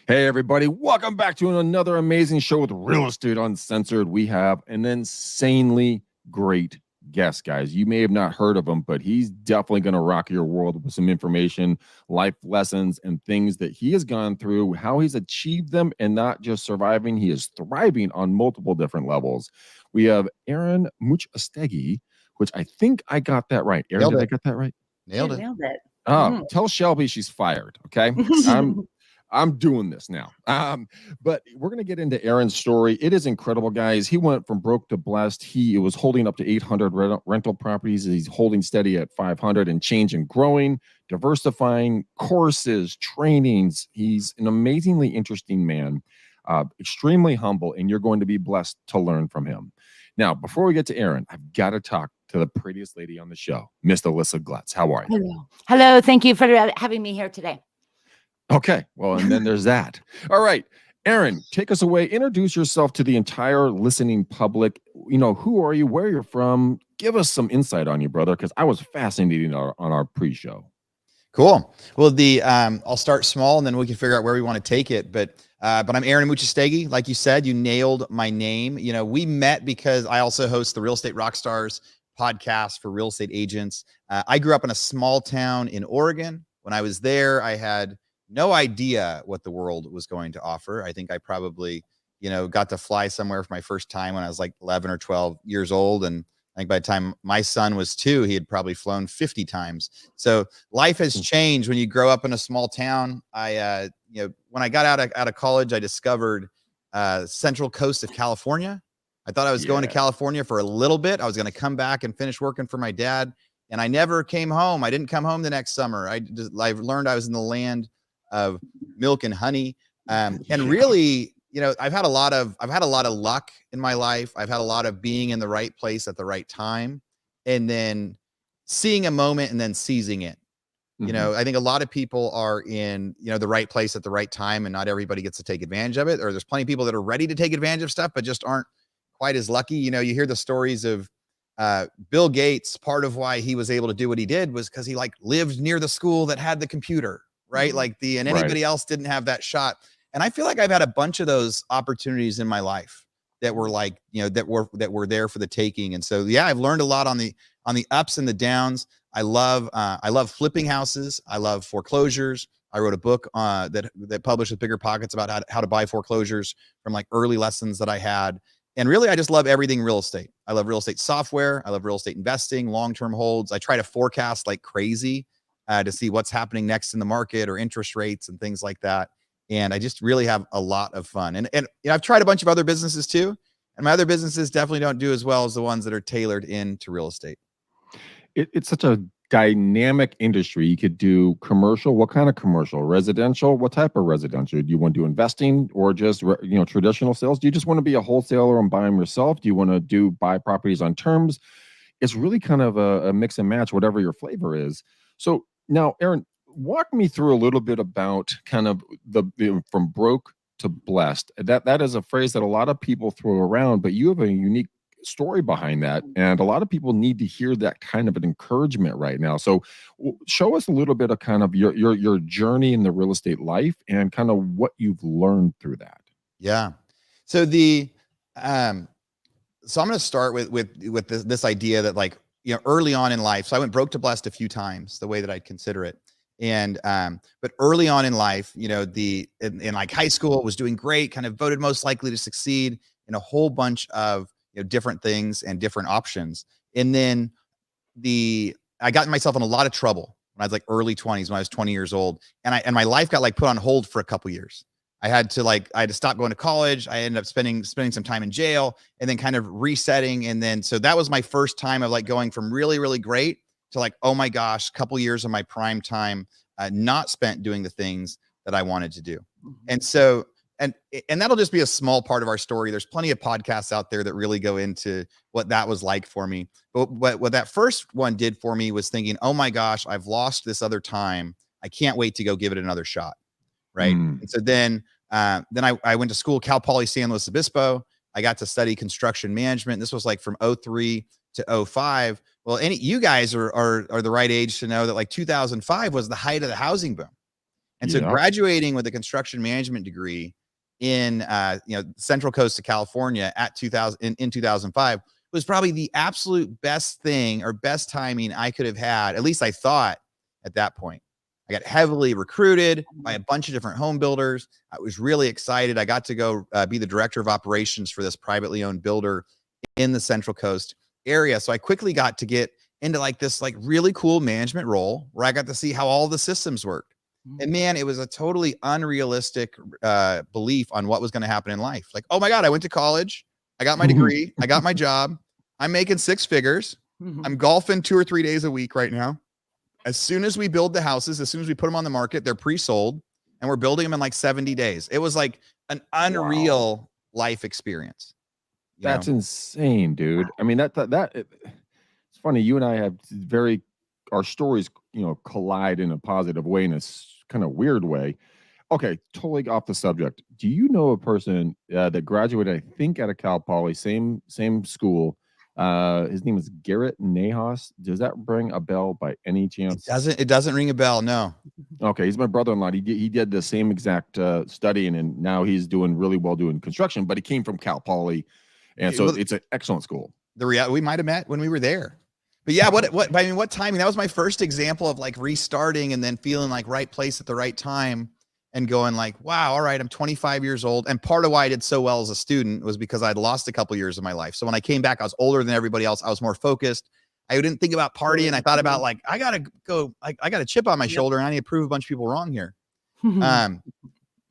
Hey, everybody. Welcome back to another amazing show with Real Estate Uncensored. We have an insanely great guest, guys. You may have not heard of him, but he's definitely going to rock your world with some information, life lessons, and things that he has gone through, how he's achieved them, and not just surviving. He is thriving on multiple different levels. We have Aaron Muchastegi, which I think I got that right. Aaron, did I get that right? Nailed it. Tell Shelby she's fired, okay? I'm doing this now. But we're going to get into Aaron's story. It is incredible, guys. He went from broke to blessed. He was holding up to 800 rental properties. He's holding steady at 500 and change and growing, diversifying courses, trainings. He's an amazingly interesting man, extremely humble, and you're going to be blessed to learn from him. Now, before we get to Aaron, I've got to talk to the prettiest lady on the show, Miss Alyssa Glutz. How are you? Hello. Thank you for having me here today. Okay. Well, and then there's that. All right. Aaron, take us away. Introduce yourself to the entire listening public. You know, who are you? Where you're from? Give us some insight on you, brother, because I was fascinated on our pre-show. Cool. Well, I'll start small and then we can figure out where we want to take it. But I'm Aaron Muchastegi. Like you said, you nailed my name. You know, we met because I also host the Real Estate Rockstars podcast for real estate agents. I grew up in a small town in Oregon. When I was there, I had no idea what the world was going to offer. I think I probably, got to fly somewhere for my first time when I was like 11 or 12 years old. And I think by the time my son was 2, he had probably flown 50 times. So life has changed when you grow up in a small town. When I got out of college, I discovered central coast of California. I thought I was going to California for a little bit. I was going to come back and finish working for my dad. And I never came home. I didn't come home the next summer. I learned I was in the land of milk and honey. And really, I've had a lot of luck in my life. I've had a lot of being in the right place at the right time and then seeing a moment and then seizing it. I think a lot of people are in, the right place at the right time and not everybody gets to take advantage of it. Or there's plenty of people that are ready to take advantage of stuff, but just aren't quite as lucky. You hear the stories of Bill Gates. Part of why he was able to do what he did was because he lived near the school that had the computer, right? And anybody else didn't have that shot. And I feel like I've had a bunch of those opportunities in my life that were that were there for the taking. And so, I've learned a lot on the ups and the downs. I love flipping houses. I love foreclosures. I wrote a book that published with Bigger Pockets about how to buy foreclosures from early lessons that I had. And really, I just love everything real estate. I love real estate software. I love real estate investing, long-term holds. I try to forecast like crazy to see what's happening next in the market or interest rates and things like that. And I just really have a lot of fun. And I've tried a bunch of other businesses too. And my other businesses definitely don't do as well as the ones that are tailored into real estate. It's such a dynamic industry. You could do commercial. What kind of commercial? Residential? What type of residential? Do you want to do investing or just traditional sales? Do you just want to be a wholesaler and buy them yourself? Do you want to buy properties on terms? It's really kind of a mix and match, whatever your flavor is. So now, Aaron, walk me through a little bit about kind of the from broke to blessed. That is a phrase that a lot of people throw around, but you have a unique story behind that, and a lot of people need to hear that kind of an encouragement right now. So show us a little bit of kind of your journey in the real estate life and kind of what you've learned through that. Yeah. So so I'm going to start with this idea that early on in life, so I went broke to blessed a few times, the way that I'd consider it. And but early on in life, in high school, was doing great, kind of voted most likely to succeed in a whole bunch of different things and different options. And then I got myself in a lot of trouble when I was early 20s, when I was 20 years old, and my life got put on hold for a couple years. I had to stop going to college. I ended up spending some time in jail and then kind of resetting. And then, so that was my first time of going from really, really great to oh my gosh, couple years of my prime time, not spent doing the things that I wanted to do. And so, and that'll just be a small part of our story. There's plenty of podcasts out there that really go into what that was like for me. But what that first one did for me was thinking, oh my gosh, I've lost this other time. I can't wait to go give it another shot. Right. And so then I went to school, Cal Poly San Luis Obispo. I got to study construction management. This was from 03 to 05. Well, you guys are the right age to know that 2005 was the height of the housing boom. And so graduating with a construction management degree in Central Coast of California at 2005 was probably the absolute best thing or best timing I could have had. At least I thought at that point. I got heavily recruited by a bunch of different home builders. I was really excited. I got to go be the director of operations for this privately owned builder in the Central Coast area. So I quickly got to get into like this like really cool management role where I got to see how all the systems worked. And man, it was a totally unrealistic belief on what was going to happen in life. Like, oh my God, I went to college. I got my degree. I got my job. I'm making 6 figures. I'm golfing 2 or 3 days a week right now. As soon as we build the houses, as soon as we put them on the market, they're pre-sold and we're building them in like 70 days. It was like an unreal life experience. That's insane, dude. I mean, it's funny. You and I have our stories, collide in a positive way, in a kind of weird way. Okay, totally off the subject. Do you know a person that graduated, I think, out of Cal Poly, same school? His name is Garrett Nahas. Does that ring a bell by any chance? It doesn't ring a bell. No. Okay. He's my brother-in-law. He did the same exact study, and now he's doing really well doing construction, but he came from Cal Poly. And so it's an excellent school. We might've met when we were there, but yeah, what timing? That was my first example of like restarting and then feeling like right place at the right time. And going like, wow, all right, I'm 25 years old. And part of why I did so well as a student was because I'd lost a couple years of my life. So when I came back, I was older than everybody else. I was more focused. I didn't think about partying. I thought about like, I got a chip on my shoulder and I need to prove a bunch of people wrong here.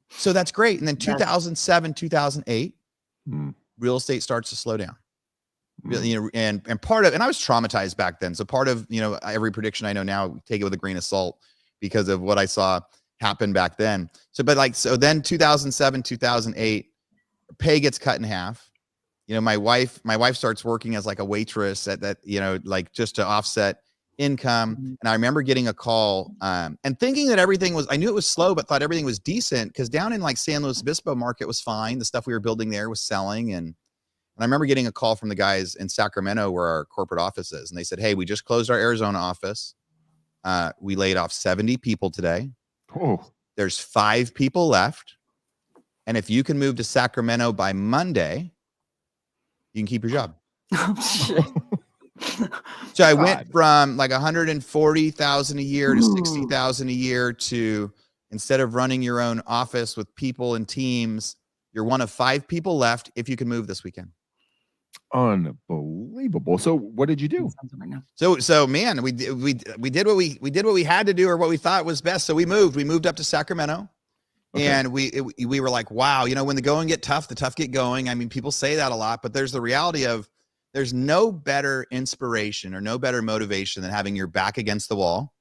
So that's great. And then 2007, 2008, real estate starts to slow down. And part of, and I was traumatized back then. So part of, every prediction I know now, take it with a grain of salt because of what I saw happened back then. So then 2007, 2008, pay gets cut in half. My wife starts working as like a waitress at that, like just to offset income. And I remember getting a call and thinking that I knew it was slow, but thought everything was decent because down in like San Luis Obispo market was fine. The stuff we were building there was selling. And I remember getting a call from the guys in Sacramento where our corporate office is. And they said, hey, we just closed our Arizona office. We laid off 70 people today. Oh, there's 5 people left. And if you can move to Sacramento by Monday, you can keep your job. Oh, shit. So I went from like 140,000 a year to 60,000 a year to, instead of running your own office with people and teams, you're one of 5 people left if you can move this weekend. Unbelievable. So what did you do? So man, we did what we had to do, or what we thought was best. So we moved up to Sacramento. Okay. And we were like, wow, when the going get tough, the tough get going. I mean, people say that a lot, but there's the reality of there's no better inspiration or no better motivation than having your back against the wall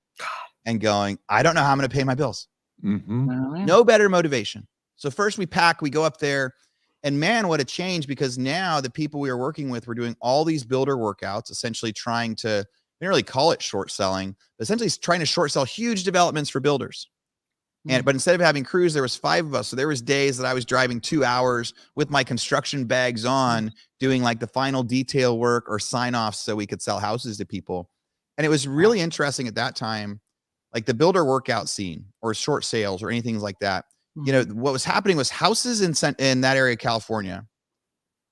and going, I don't know how I'm going to pay my bills. No better motivation. So first we go up there. And man, what a change, because now the people we were working with were doing all these builder workouts, essentially trying to, we didn't really call it short selling, but essentially trying to short sell huge developments for builders. But instead of having crews, there was 5 of us. So there was days that I was driving 2 hours with my construction bags on, doing like the final detail work or sign offs so we could sell houses to people. And it was really interesting at that time, like the builder workout scene or short sales or anything like that. What was happening was houses in that area of California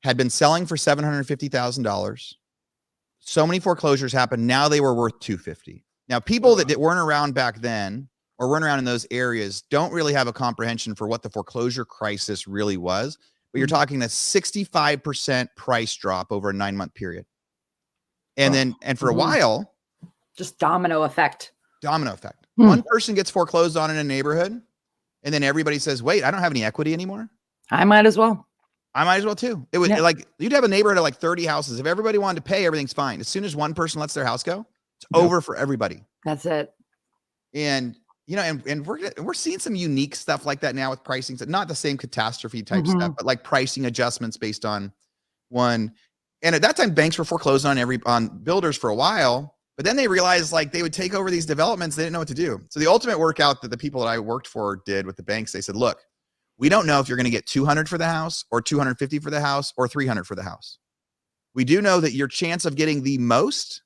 had been selling for $750,000. So many foreclosures happened. Now they were worth $250,000. Now people that weren't around back then or weren't around in those areas don't really have a comprehension for what the foreclosure crisis really was. But you're talking a 65% price drop over a 9-month period. And for a while, just domino effect. One person gets foreclosed on in a neighborhood. And then everybody says, wait, I don't have any equity anymore. I might as well too. It was like, you'd have a neighborhood of like 30 houses. If everybody wanted to pay, everything's fine. As soon as one person lets their house go, it's over for everybody. That's it. And, and we're seeing some unique stuff like that now with pricing, not the same catastrophe type stuff, but like pricing adjustments based on one. And at that time, banks were foreclosing on builders for a while. But then they realized like they would take over these developments. They didn't know what to do. So the ultimate workout that the people that I worked for did with the banks, they said, look, we don't know if you're going to get 200 for the house or 250 for the house or 300 for the house. We do know that your chance of getting the most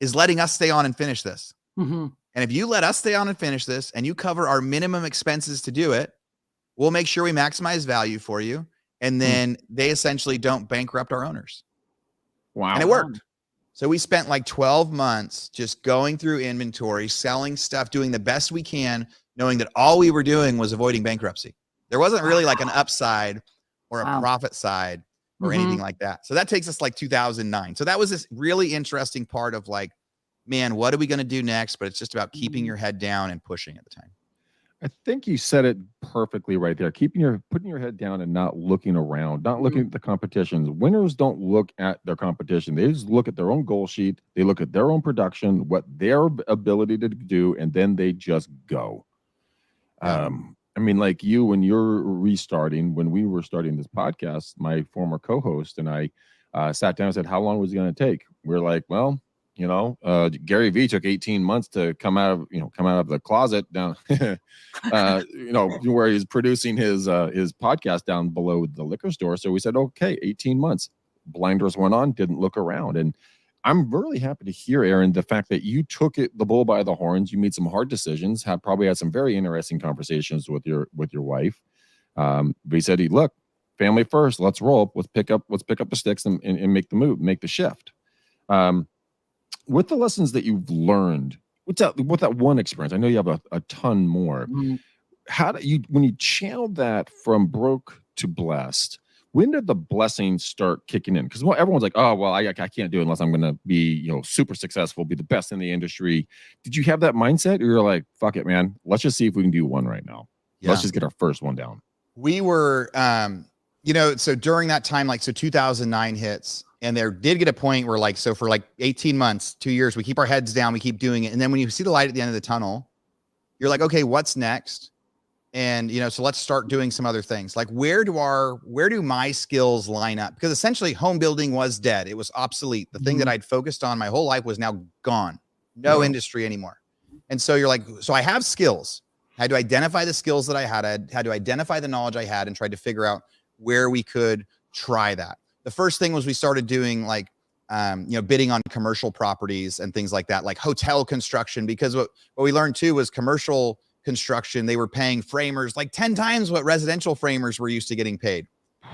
is letting us stay on and finish this. And if you let us stay on and finish this and you cover our minimum expenses to do it, we'll make sure we maximize value for you. And then they essentially don't bankrupt our owners. Wow. And it worked. So we spent like 12 months just going through inventory, selling stuff, doing the best we can, knowing that all we were doing was avoiding bankruptcy. There wasn't really like an upside or a profit side or anything like that. So that takes us like 2009. So that was this really interesting part of like, man, what are we going to do next? But it's just about keeping your head down and pushing at the time. I think you said it perfectly right there. Putting your head down and not looking around, not looking at the competitions. Winners don't look at their competition. They just look at their own goal sheet. They look at their own production, what their ability to do, and then they just go. I mean, like you, when you're restarting, when we were starting this podcast, my former co-host and I sat down and said, how long was it going to take? We're like, well, you know, Gary Vee took 18 months to come out of the closet down, you know, where he's producing his podcast down below the liquor store. So we said, okay, 18 months. Blinders went on, didn't look around. And I'm really happy to hear, Aaron, the fact that you took the bull by the horns. You made some hard decisions, probably had some very interesting conversations with your wife. But he said, look, family first, let's roll. Let's pick up the sticks and make the move, make the shift. With the lessons that you've learned, with that one experience, I know you have a ton more. How do you, when you channeled that from broke to blessed, when did the blessings start kicking in? Because everyone's like, oh, well, I can't do it unless I'm going to be, you know, super successful, be the best in the industry. Did you have that mindset? Or you're like, fuck it, man. Let's just see if we can do one right now. Yeah. Let's just get our first one down. We were, you know, so during that time, like, so 2009 hits, and there did get a point where like, so for like 18 months, 2 years, we keep our heads down, we keep doing it. And then when you see the light at the end of the tunnel, you're like, okay, what's next? And, you know, so let's start doing some other things. Like, where do my skills line up? Because essentially home building was dead. It was obsolete. The thing that I'd focused on my whole life was now gone. No industry anymore. And so you're like, so I have skills. I had to identify the skills that I had to identify the knowledge I had and tried to figure out where we could try that. The first thing was we started doing like, you know, bidding on commercial properties and things like that, like hotel construction, because what we learned too was commercial construction, they were paying framers like 10 times what residential framers were used to getting paid.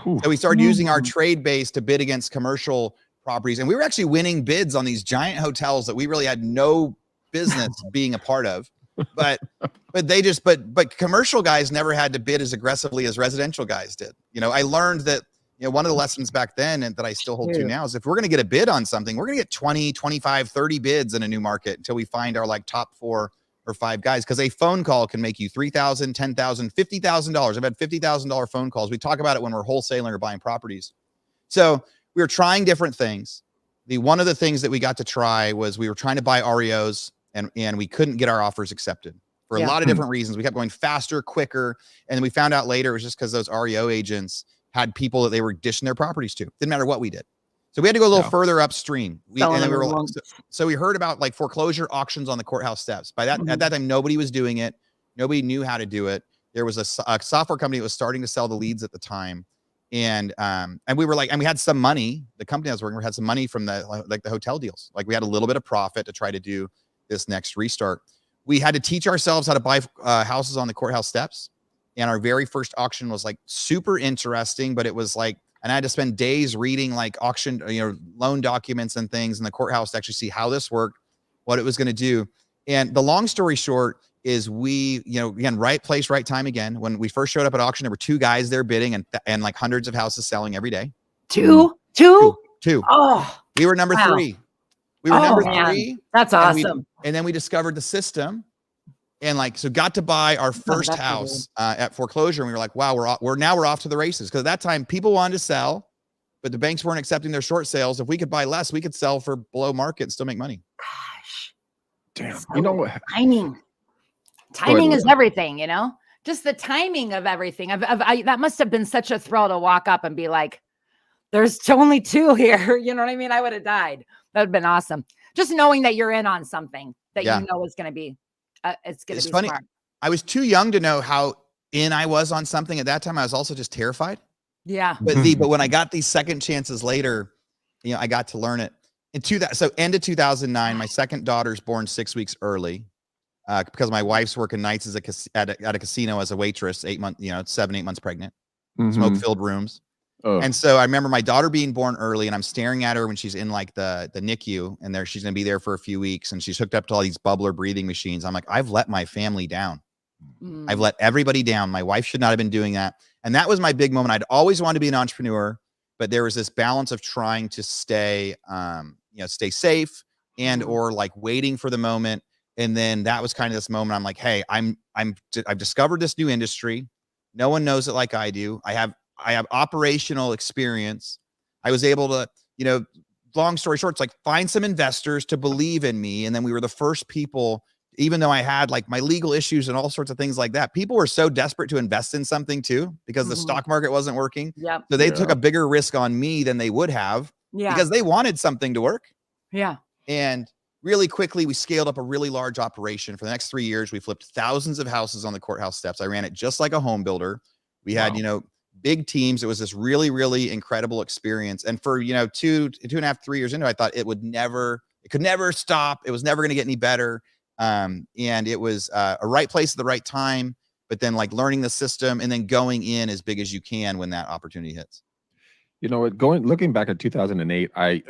So we started using our trade base to bid against commercial properties. And we were actually winning bids on these giant hotels that we really had no business being a part of. But commercial guys never had to bid as aggressively as residential guys did. You know, I learned that, you know, one of the lessons back then and that I still hold to now is if we're going to get a bid on something, we're going to get 20, 25, 30 bids in a new market until we find our like top 4 or 5 guys, because a phone call can make you $3,000, $10,000, $50,000. I've had $50,000 phone calls. We talk about it when we're wholesaling or buying properties. So we were trying different things. One of the things that we got to try was we were trying to buy REOs and we couldn't get our offers accepted for a lot of different reasons. We kept going faster, quicker. And then we found out later it was just because those REO agents had people that they were dishing their properties to. Didn't matter what we did. So we had to go a little further upstream. So we heard about like foreclosure auctions on the courthouse steps. By that, at that time, nobody was doing it. Nobody knew how to do it. There was a software company that was starting to sell the leads at the time. And we were like, and we had some money. The company I was working with had some money from the hotel deals. Like we had a little bit of profit to try to do this next restart. We had to teach ourselves how to buy houses on the courthouse steps. And our very first auction was like super interesting, but it was like, and I had to spend days reading like auction, you know, loan documents and things in the courthouse to actually see how this worked, what it was going to do. And the long story short is we, you know, again, right place, right time again. When we first showed up at auction, there were 2 guys there bidding and like hundreds of houses selling every day. Two. Oh, we were number 3. We were number 3. That's awesome. And then we discovered the system. And like, so got to buy our first house at foreclosure. And we were like, wow, we're off to the races. Cause at that time people wanted to sell, but the banks weren't accepting their short sales. If we could buy less, we could sell for below market and still make money. Gosh, damn. You know what? Timing is everything, you know, just the timing of everything. That must've been such a thrill to walk up and be like, there's only 2 here. You know what I mean? I would have died. That would have been awesome. Just knowing that you're in on something that you know is going to be. It's funny. Smart. I was too young to know how in I was on something at that time. I was also just terrified. Yeah. But when I got these second chances later, you know, I got to learn it. So end of 2009, my second daughter's born 6 weeks early. because my wife's working nights as at a casino as a waitress, 8 months, 7, 8 months pregnant, smoke-filled rooms. Oh. And so I remember my daughter being born early, and I'm staring at her when she's in like the NICU, and she's going to be there for a few weeks, and she's hooked up to all these bubbler breathing machines. I'm like, I've let my family down. I've let everybody down. My wife should not have been doing that. And that was my big moment. I'd always wanted to be an entrepreneur, but there was this balance of trying to stay safe and or like waiting for the moment. And then that was kind of this moment. I'm like, hey, I've discovered this new industry. No one knows it like I do. I have operational experience. I was able to, long story short, it's like find some investors to believe in me. And then we were the first people, even though I had like my legal issues and all sorts of things like that, people were so desperate to invest in something too, because the stock market wasn't working. Yep. So they took a bigger risk on me than they would have because they wanted something to work. Yeah. And really quickly, we scaled up a really large operation. For the next 3 years, we flipped thousands of houses on the courthouse steps. I ran it just like a home builder. We had, big teams. It was this really, really incredible experience. And for, 2.5, 3 years into it, I thought it could never stop. It was never going to get any better. And it was a right place at the right time, but then like learning the system and then going in as big as you can when that opportunity hits. Looking back at 2008, I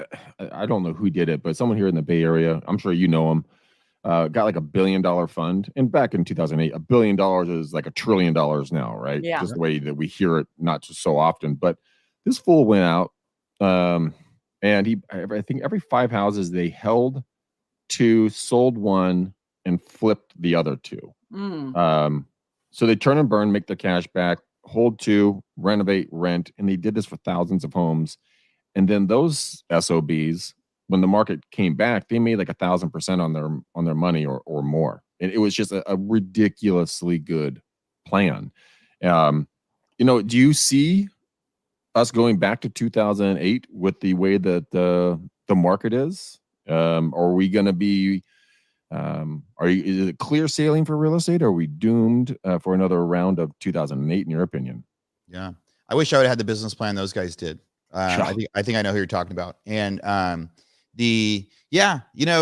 don't know who did it, but someone here in the Bay Area, I'm sure you know him, got like $1 billion fund. And back in 2008, $1 billion is like $1 trillion now, right? Yeah. Just the way that we hear it, not just so often. But this fool went out, and I think every 5 houses they held 2, sold 1, and flipped the other 2. So they turn and burn, make their cash back, hold 2, renovate, rent, and they did this for thousands of homes. And then those SOBs, when the market came back, they made like 1,000% on their money or more. And it was just a ridiculously good plan. Do you see us going back to 2008 with the way that the market is? Are we going to be? Is it clear sailing for real estate? Or are we doomed for another round of 2008, in your opinion? Yeah, I wish I would have had the business plan those guys did. I think I know who you're talking about. And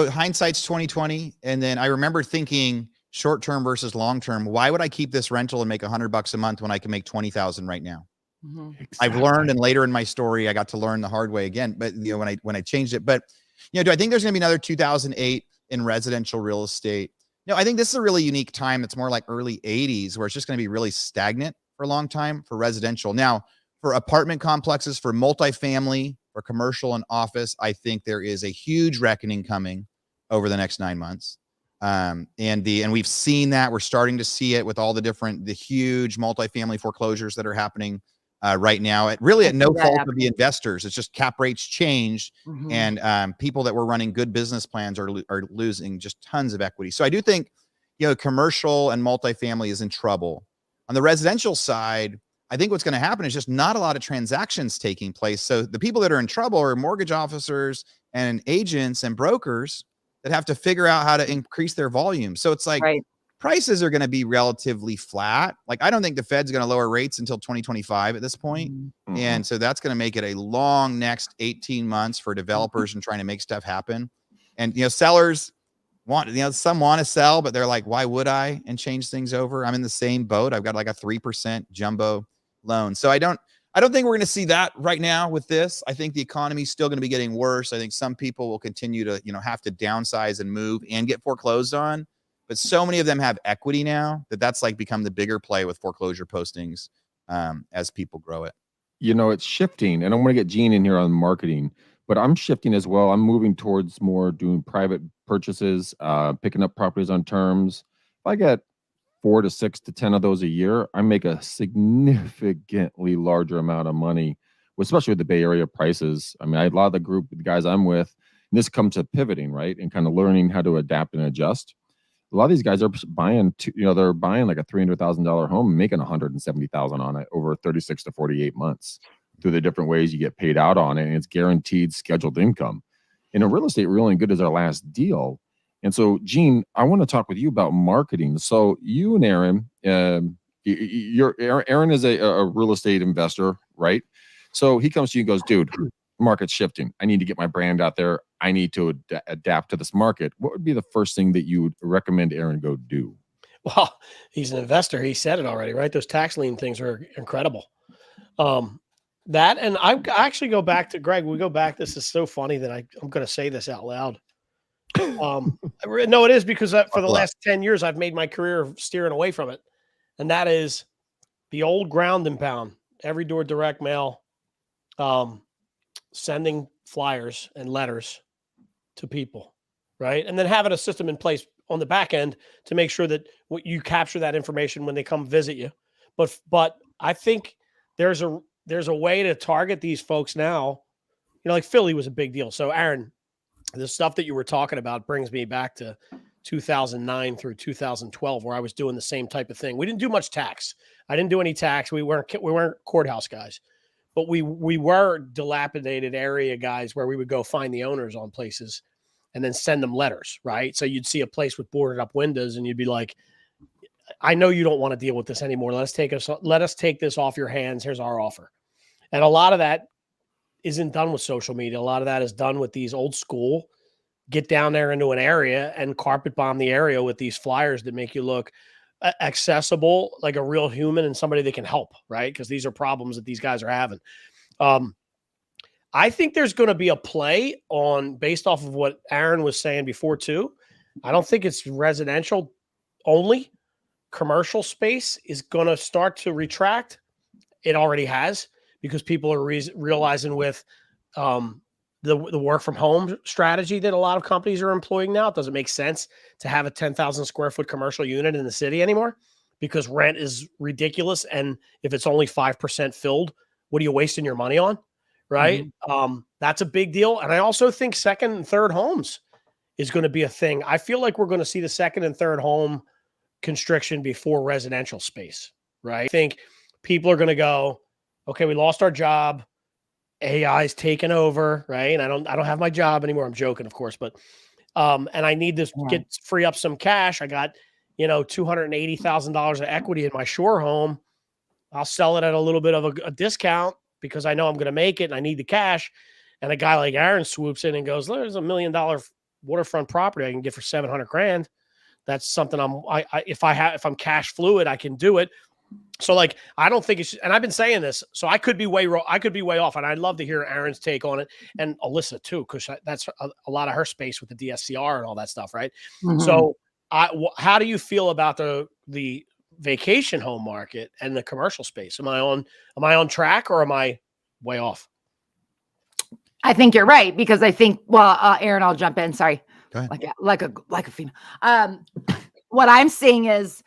hindsight's 2020. And then I remember thinking short term versus long term. Why would I keep this rental and make $100 a month when I can make 20,000 right now? Exactly. I've learned, and later in my story, I got to learn the hard way again. But when I changed it, but do I think there's going to be another 2008 in residential real estate? No, I think this is a really unique time. It's more like early 80s where it's just going to be really stagnant for a long time for residential. Now, for apartment complexes, for multifamily, for commercial and office, I think there is a huge reckoning coming over the next 9 months. And we've seen that. We're starting to see it with all the huge multifamily foreclosures that are happening right now. At no fault of the investors. It's just cap rates changed, and people that were running good business plans are losing just tons of equity. So I do think, commercial and multifamily is in trouble. On the residential side, I think what's going to happen is just not a lot of transactions taking place. So the people that are in trouble are mortgage officers and agents and brokers that have to figure out how to increase their volume. So it's like prices are going to be relatively flat. Like, I don't think the Fed's going to lower rates until 2025 at this point. And so that's going to make it a long next 18 months for developers and trying to make stuff happen. And, sellers some want to sell, but they're like, why would I? And change things over. I'm in the same boat. I've got like a 3% jumbo loan. So I don't think we're going to see that right now with this. I think the economy is still going to be getting worse. I think some people will continue to, have to downsize and move and get foreclosed on. But so many of them have equity now that's like become the bigger play with foreclosure postings as people grow it. It's shifting, and I want to get Gene in here on marketing, but I'm shifting as well. I'm moving towards more doing private purchases, picking up properties on terms. If I get 4 to 6 to 10 of those a year, I make a significantly larger amount of money, especially with the Bay Area prices. I mean, a lot of the guys I'm with, and this comes to pivoting, right? And kind of learning how to adapt and adjust. A lot of these guys are buying, they're buying like a $300,000 home and making $170,000 on it over 36 to 48 months through the different ways you get paid out on it. And it's guaranteed scheduled income. And in real estate, Really Good is our last deal. And so, Gene, I want to talk with you about marketing. So you and Aaron, Aaron is a real estate investor, right? So he comes to you and goes, dude, market's shifting. I need to get my brand out there. I need to adapt to this market. What would be the first thing that you would recommend Aaron go do? Well, he's an investor. He said it already, right? Those tax lien things are incredible. That, and I actually go back to Greg. We go back. This is so funny that I'm going to say this out loud. No, it is because for the last 10 years, I've made my career steering away from it. And that is the old ground and pound, every door direct mail, sending flyers and letters to people, right? And then having a system in place on the back end to make sure that you capture that information when they come visit you. But I think there's a way to target these folks now. You know, like Philly was a big deal. So Aaron, the stuff that you were talking about brings me back to 2009 through 2012, where I was doing the same type of thing. We didn't do much tax. I didn't do any tax. We weren't courthouse guys, but we were dilapidated area guys where we would go find the owners on places and then send them letters, right? So you'd see a place with boarded up windows and you'd be like, I know you don't want to deal with this anymore. Let us take this off your hands. Here's our offer. And a lot of that isn't done with social media. A lot of that is done with these old school, get down there into an area and carpet bomb the area with these flyers that make you look accessible, like a real human and somebody that can help, right? Because these are problems that these guys are having. I think there's going to be a play on, based off of what Aaron was saying before too. I don't think it's residential only. Commercial space is going to start to retract. It already has, because people are realizing with the work from home strategy that a lot of companies are employing now, it doesn't make sense to have a 10,000 square foot commercial unit in the city anymore because rent is ridiculous. And if it's only 5% filled, what are you wasting your money on? Right. Mm-hmm. That's a big deal. And I also think second and third homes is going to be a thing. I feel like we're going to see the second and third home constriction before residential space, right? I think people are going to go, okay, we lost our job. AI's taken over, right? And I don't have my job anymore. I'm joking, of course, but and I need to free up some cash. I got, $280,000 of equity in my shore home. I'll sell it at a little bit of a discount because I know I'm going to make it and I need the cash. And a guy like Aaron swoops in and goes, there's $1 million waterfront property I can get for $700,000. That's something if I'm cash fluid, I can do it. So like, I don't think and I've been saying this, so I could be way off, and I'd love to hear Aaron's take on it, and Alyssa too, because that's a lot of her space with the DSCR and all that stuff, right? Mm-hmm. So how do you feel about the vacation home market and the commercial space? Am I on track, or am I way off? I think you're right, because I think, Aaron, I'll jump in. Sorry. Go ahead. Like a female. What I'm seeing is,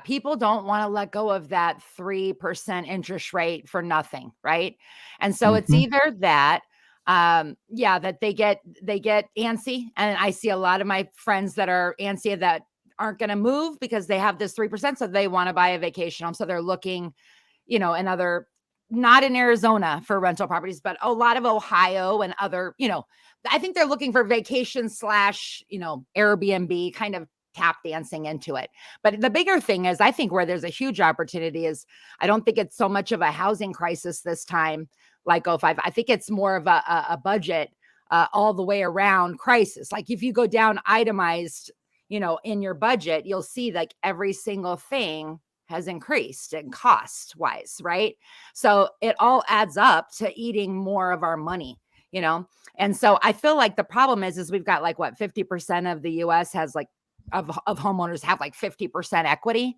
people don't want to let go of that 3% interest rate for nothing. Right. And so it's either that, that they get antsy. And I see a lot of my friends that are antsy that aren't going to move because they have this 3%. So they want to buy a vacation home. So they're looking, not in Arizona for rental properties, but a lot of Ohio and other, I think they're looking for vacation / Airbnb kind of tap dancing into it. But the bigger thing is, I think where there's a huge opportunity is, I don't think it's so much of a housing crisis this time, like 05. I think it's more of a budget all the way around crisis. Like if you go down itemized, in your budget, you'll see like every single thing has increased in cost wise, right? So it all adds up to eating more of our money, And so I feel like the problem is we've got like 50% of the US has like of homeowners have like 50% equity.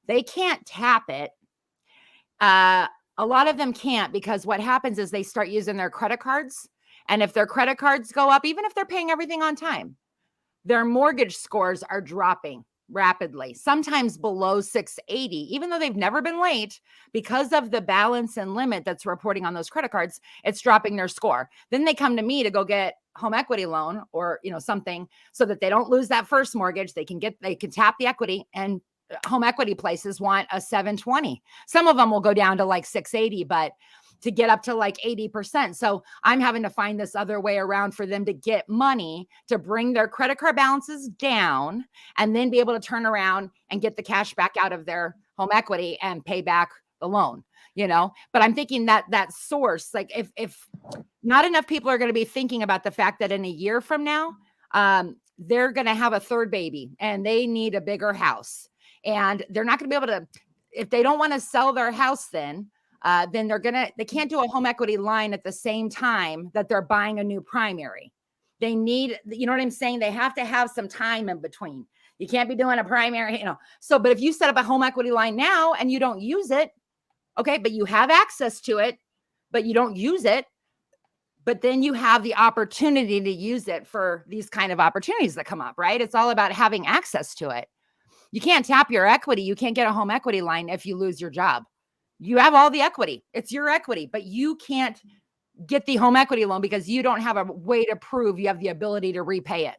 They can't tap it. A lot of them can't, because what happens is they start using their credit cards. And if their credit cards go up, even if they're paying everything on time, their mortgage scores are dropping rapidly, sometimes below 680, even though they've never been late, because of the balance and limit that's reporting on those credit cards, it's dropping their score. Then they come to me to go get home equity loan or, something, so that they don't lose that first mortgage. They can tap the equity, and home equity places want a 720. Some of them will go down to like 680, but to get up to like 80%. So I'm having to find this other way around for them to get money to bring their credit card balances down, and then be able to turn around and get the cash back out of their home equity and pay back the loan, but I'm thinking that source, like if not enough people are going to be thinking about the fact that in a year from now, they're going to have a third baby and they need a bigger house, and they're not going to be able to, if they don't want to sell their house, then they can't do a home equity line at the same time that they're buying a new primary. They need, you know what I'm saying? They have to have some time in between. You can't be doing a primary, So, but if you set up a home equity line now and you don't use it, okay, but you have access to it, but you don't use it, but then you have the opportunity to use it for these kind of opportunities that come up, right? It's all about having access to it. You can't tap your equity. You can't get a home equity line if you lose your job. You have all the equity. It's your equity, but you can't get the home equity loan because you don't have a way to prove you have the ability to repay it.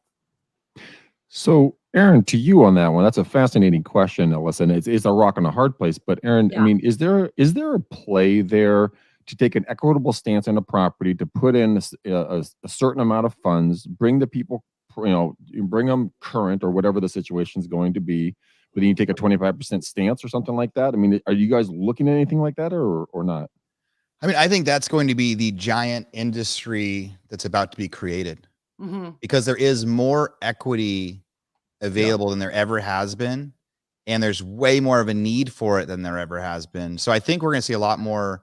So, Aaron, to you on that one, that's a fascinating question. Listen, it's a rock and a hard place. But Aaron, Yeah. I mean, is there a play there to take an equitable stance on a property, to put in a certain amount of funds, bring the people, bring them current or whatever the situation is going to be, but then you take a 25% stance or something like that? I mean, are you guys looking at anything like that or not? I mean, I think that's going to be the giant industry that's about to be created, because there is more equity available than there ever has been. And there's way more of a need for it than there ever has been. So I think we're going to see a lot more.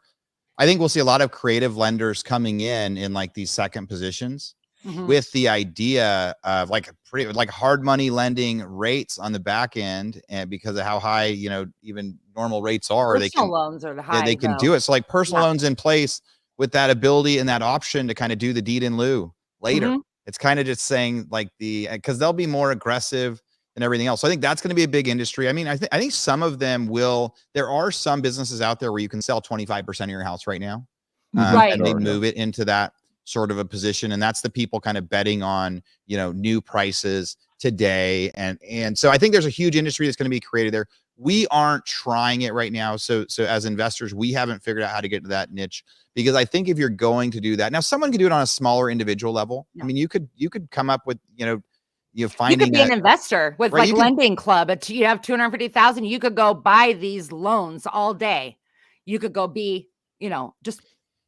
I think we'll see a lot of creative lenders coming in like these second positions with the idea of like hard money lending rates on the back end. And because of how high, even normal rates are, personal loans are the high. they can do it. So like personal loans in place with that ability and that option to kind of do the deed in lieu later. It's kind of just saying like because they'll be more aggressive and everything else. So I think that's going to be a big industry. I mean, I think some of them there are some businesses out there where you can sell 25% of your house right now. And they move it into that sort of a position. And that's the people kind of betting on, new prices today. And so I think there's a huge industry that's going to be created there. We aren't trying it right now. So as investors, we haven't figured out how to get to that niche, because I think if you're going to do that, now someone can do it on a smaller individual level. I mean, you could come up with, you could be an investor with lending club. You have 250,000. You could go buy these loans all day. You could go be, just.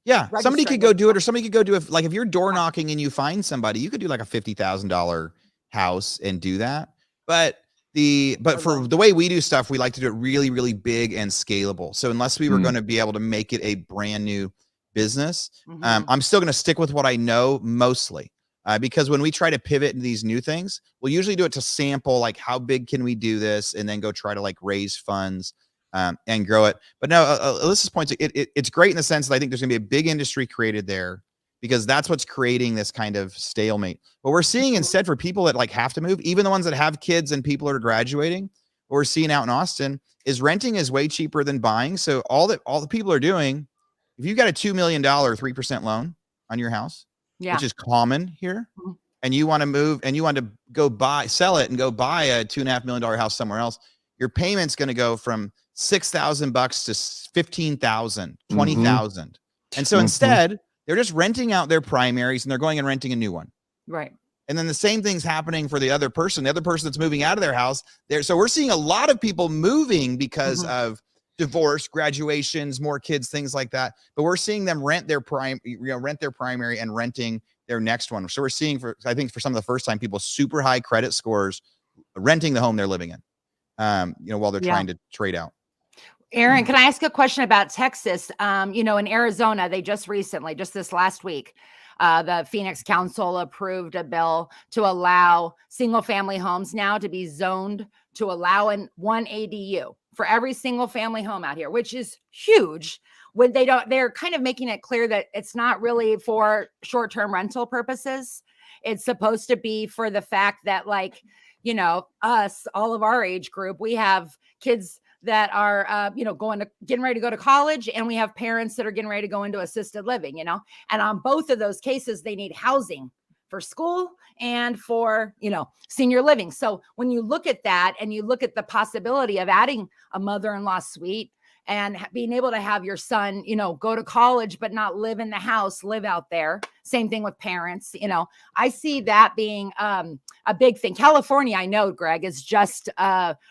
Yeah. Somebody could go do it, or somebody could go do it. Like if you're door knocking and you find somebody, you could do like a $50,000 house and do that. But for the way we do stuff, we like to do it really, really big and scalable. So unless we were going to be able to make it a brand new business, I'm still going to stick with what I know mostly. Because when we try to pivot into these new things, we'll usually do it to sample, like how big can we do this, and then go try to like raise funds and grow it. But no, Alyssa's point, it's great in the sense that I think there's going to be a big industry created there, because that's what's creating this kind of stalemate. What we're seeing instead for people that like have to move, even the ones that have kids and people are graduating, what we're seeing out in Austin is renting is way cheaper than buying. So all the people are doing, if you've got a $2 million 3% loan on your house, which is common here, and you want to move and you want to go sell it and go buy a $2.5 million house somewhere else, your payment's going to go from $6,000 to $15,000, $20,000. And so instead, they're just renting out their primaries and they're going and renting a new one. Right. And then the same thing's happening for the other person that's moving out of their house there. So we're seeing a lot of people moving because of divorce, graduations, more kids, things like that. But we're seeing them rent their primary and renting their next one. So we're seeing, I think for some of the first time, people super high credit scores renting the home they're living in, while they're trying to trade out. Aaron, can I ask a question about Texas? In Arizona, they just this last week, the Phoenix Council approved a bill to allow single family homes now to be zoned to allow one ADU for every single family home out here, which is huge. When they're kind of making it clear that it's not really for short-term rental purposes. It's supposed to be for the fact that, like, us, all of our age group, we have kids that are, getting ready to go to college, and we have parents that are getting ready to go into assisted living, and on both of those cases, they need housing for school and for, senior living. So when you look at that and you look at the possibility of adding a mother-in-law suite and being able to have your son, go to college, but not live in the house, live out there. Same thing with parents. I see that being a big thing. California, I know, Greg, is just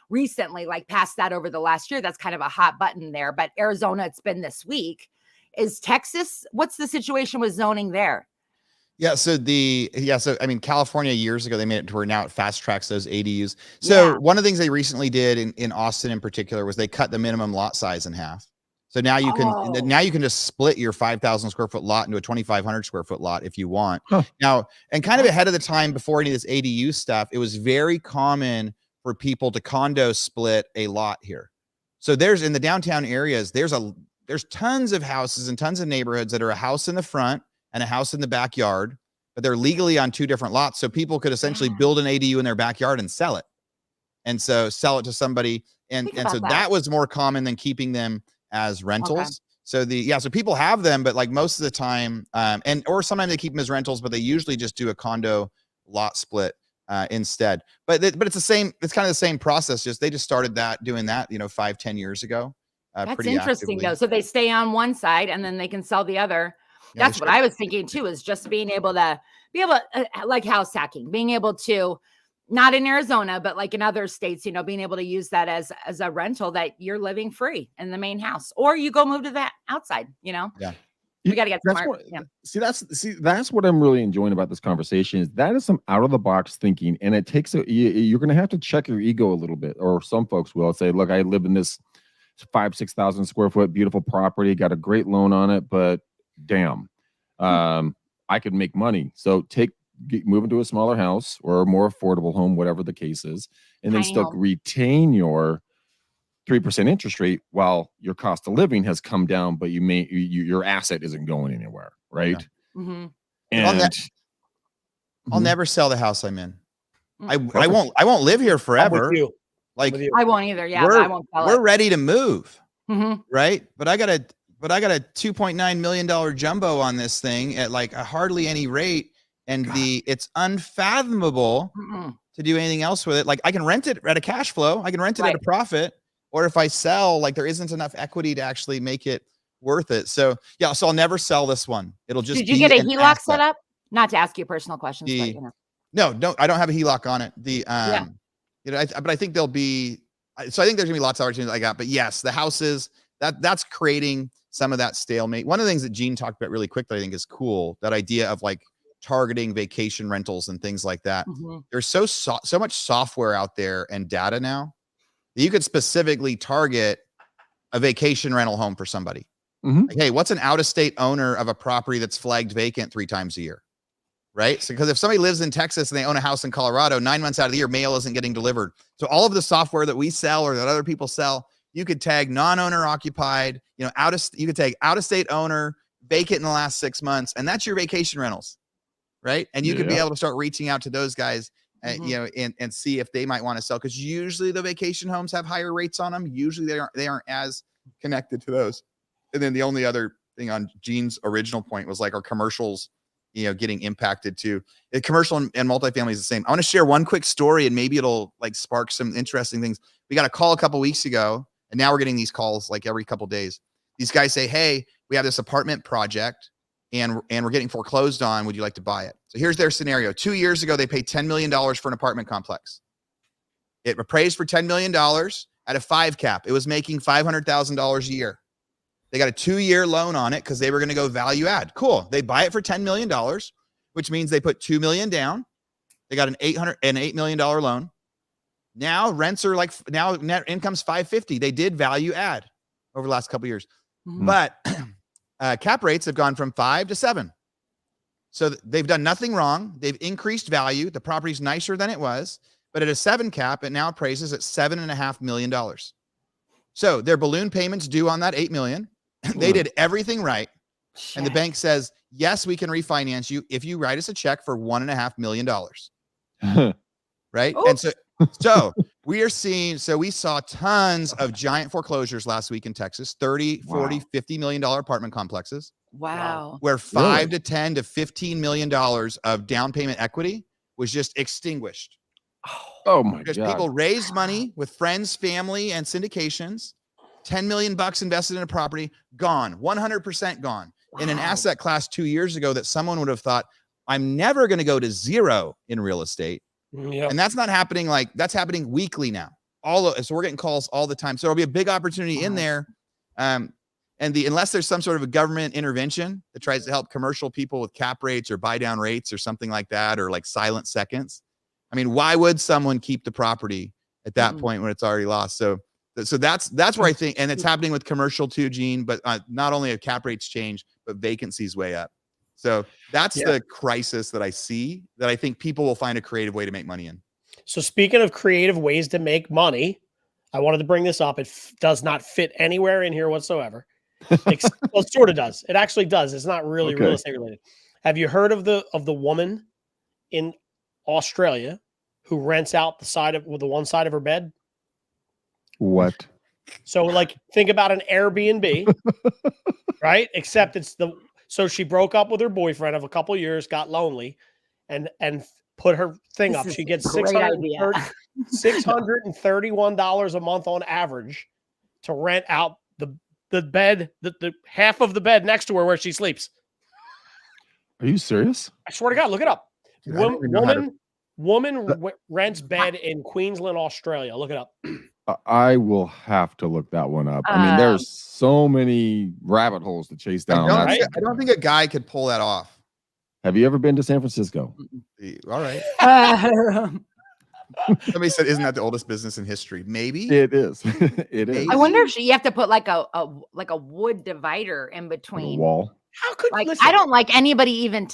recently like passed that over the last year. That's kind of a hot button there. But Arizona, it's been this week. Is Texas, what's the situation with zoning there? Yeah. So I mean, California years ago, they made it to where now it fast tracks those ADUs. So one of the things they recently did in Austin in particular was they cut the minimum lot size in half. So now you can just split your 5,000 square foot lot into a 2,500 square foot lot if you want. Now, and kind of ahead of the time before any of this ADU stuff, it was very common for people to condo split a lot here. So there's in the downtown areas, there's tons of houses and tons of neighborhoods that are a house in the front and a house in the backyard, but they're legally on two different lots. So people could essentially build an ADU in their backyard and sell it. And so sell it to somebody. And so that was more common than keeping them as rentals. Okay. So people have them, but like most of the time, or sometimes they keep them as rentals, but they usually just do a condo lot split instead. But it's kind of the same process. They just started doing that, 5-10 years ago. That's interesting though. So they stay on one side and then they can sell the other. That's what I was thinking too, is just being able to like house hacking, being able to, not in Arizona, but like in other states, being able to use that as a rental that you're living free in the main house, or you go move to that outside, Yeah. We got to get smart. That's what I'm really enjoying about this conversation is that is some out of the box thinking. And it takes you're going to have to check your ego a little bit, or some folks will say, look, I live in this 6,000 square foot, beautiful property, got a great loan on it, but damn, I could make money. So move into a smaller house or a more affordable home, whatever the case is, and then still retain your 3% interest rate while your cost of living has come down, but your asset isn't going anywhere, right? Yeah. Mm-hmm. And I'll never sell the house I'm in. I won't live here forever. Like I won't either. Yeah, I won't sell it. We're ready to move, right? But I got a $2.9 million jumbo on this thing at like hardly any rate. And it's unfathomable to do anything else with it. Like I can rent it at a cash flow. I can rent it at a profit. Or if I sell, like there isn't enough equity to actually make it worth it. So so I'll never sell this one. It'll just Did you get a HELOC set up? Not to ask you personal questions, but No, I don't have a HELOC on it. But I think there'll be, so I think there's gonna be lots of opportunities like that. But yes, the houses, that's creating some of that stalemate. One of the things that Gene talked about really quickly, I think is cool. That idea of like targeting vacation rentals and things like that. There's so much software out there and data now that you could specifically target a vacation rental home for somebody. Like, hey, what's an out-of-state owner of a property that's flagged vacant 3 times a year? Right? So because if somebody lives in Texas and they own a house in Colorado, 9 months out of the year, mail isn't getting delivered. So all of the software that we sell or that other people sell, you could tag non-owner occupied, you could tag out-of-state owner, vacant in the last 6 months, and that's your vacation rentals. Right. And you could be able to start reaching out to those guys, and see if they might want to sell. Cause usually the vacation homes have higher rates on them. Usually they aren't as connected to those. And then the only other thing on Gene's original point was like our commercials, getting impacted too. Commercial and multifamily is the same. I want to share one quick story and maybe it'll like spark some interesting things. We got a call a couple weeks ago and now we're getting these calls like every couple of days. These guys say, hey, we have this apartment project and we're getting foreclosed on. Would you like to buy it? So here's their scenario. 2 years ago, they paid $10 million for an apartment complex. It appraised for $10 million at a 5 cap. It was making $500,000 a year. They got a 2-year loan on it because they were going to go value add. Cool. They buy it for $10 million, which means they put $2 million down. They got an $8 million loan. Now rents are now net income's $550. They did value add over the last couple of years, but cap rates have gone from 5 to 7. So they've done nothing wrong. They've increased value. The property's nicer than it was, but at a 7 cap, it now appraises at $7.5 million. So their balloon payments due on that $8 million. They did everything right. And the bank says, yes, we can refinance you if you write us a check for $1.5 million. Right. Ooh. And so we are seeing, we saw tons of giant foreclosures last week in Texas, 30, 40, $50 million apartment complexes. Wow. Where $5 to $10 to $15 million of down payment equity was just extinguished. Oh my God. Because people raised money with friends, family, and syndications, 10 million bucks invested in a property, gone, 100% gone. In an asset class 2 years ago that someone would have thought, I'm never going to go to zero in real estate. Yep. And that's not happening. Like, that's happening weekly now. So we're getting calls all the time. So there'll be a big opportunity in there. Unless there's some sort of a government intervention that tries to help commercial people with cap rates or buy down rates or something like that, or like silent seconds. I mean, why would someone keep the property at that point when it's already lost? So that's where I think, and it's happening with commercial too, Gene, but not only have cap rates changed, but vacancies way up. So that's the crisis that I see, that I think people will find a creative way to make money in. So speaking of creative ways to make money, I wanted to bring this up. It does not fit anywhere in here whatsoever. Well, it sort of does. It actually does. It's not really real estate related. Have you heard of the woman in Australia who rents out the one side of her bed? What? So like, think about an Airbnb, right? Except so she broke up with her boyfriend of a couple of years, got lonely, and put her thing up. She gets $631 a month on average to rent out the bed, the half of the bed next to her where she sleeps. Are you serious? I swear to God, look it up. Dude, Woman rents bed in Queensland, Australia. Look it up. I will have to look that one up. I mean, there's so many rabbit holes to chase down. I don't think a guy could pull that off. Have you ever been to San Francisco? All right. Somebody said, "Isn't that the oldest business in history?" Maybe it is. It is. I wonder if you have to put like a wood divider in between. A wall. How could I don't like anybody even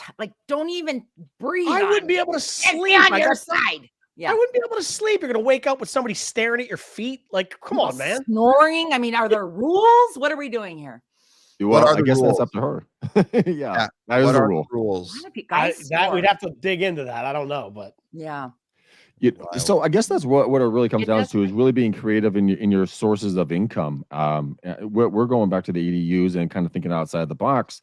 don't even breathe. I wouldn't be able to sleep on your side. Yeah. I wouldn't be able to sleep. You're gonna wake up with somebody staring at your feet. Like, come on, man. Snoring. I mean, are there rules? What are we doing here? Well, I guess that's up to her. Yeah. That is the rule. Rules. We'd have to dig into that. I don't know, but yeah. So I guess that's what it really comes down to, is really being creative in your sources of income. We're going back to the EDUs and kind of thinking outside the box.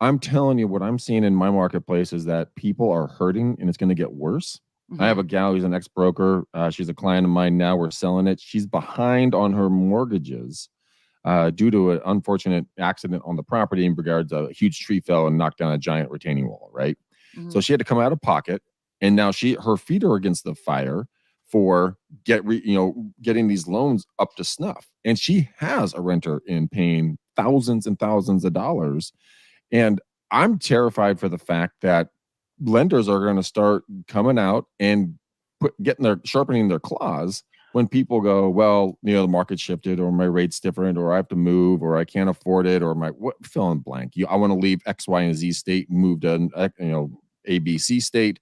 I'm telling you, what I'm seeing in my marketplace is that people are hurting, and it's going to get worse. I have a gal who's an ex-broker. She's a client of mine now. We're selling it. She's behind on her mortgages due to an unfortunate accident on the property in regards to a huge tree fell and knocked down a giant retaining wall, right? So she had to come out of pocket, and now her feet are against the fire for getting these loans up to snuff. And she has a renter in paying thousands and thousands of dollars. And I'm terrified for the fact that lenders are going to start coming out and sharpening their claws when people go, well, the market shifted, or my rate's different, or I have to move, or I can't afford it, or fill in blank. I want to leave X, Y, and Z state and move to A, B, C state.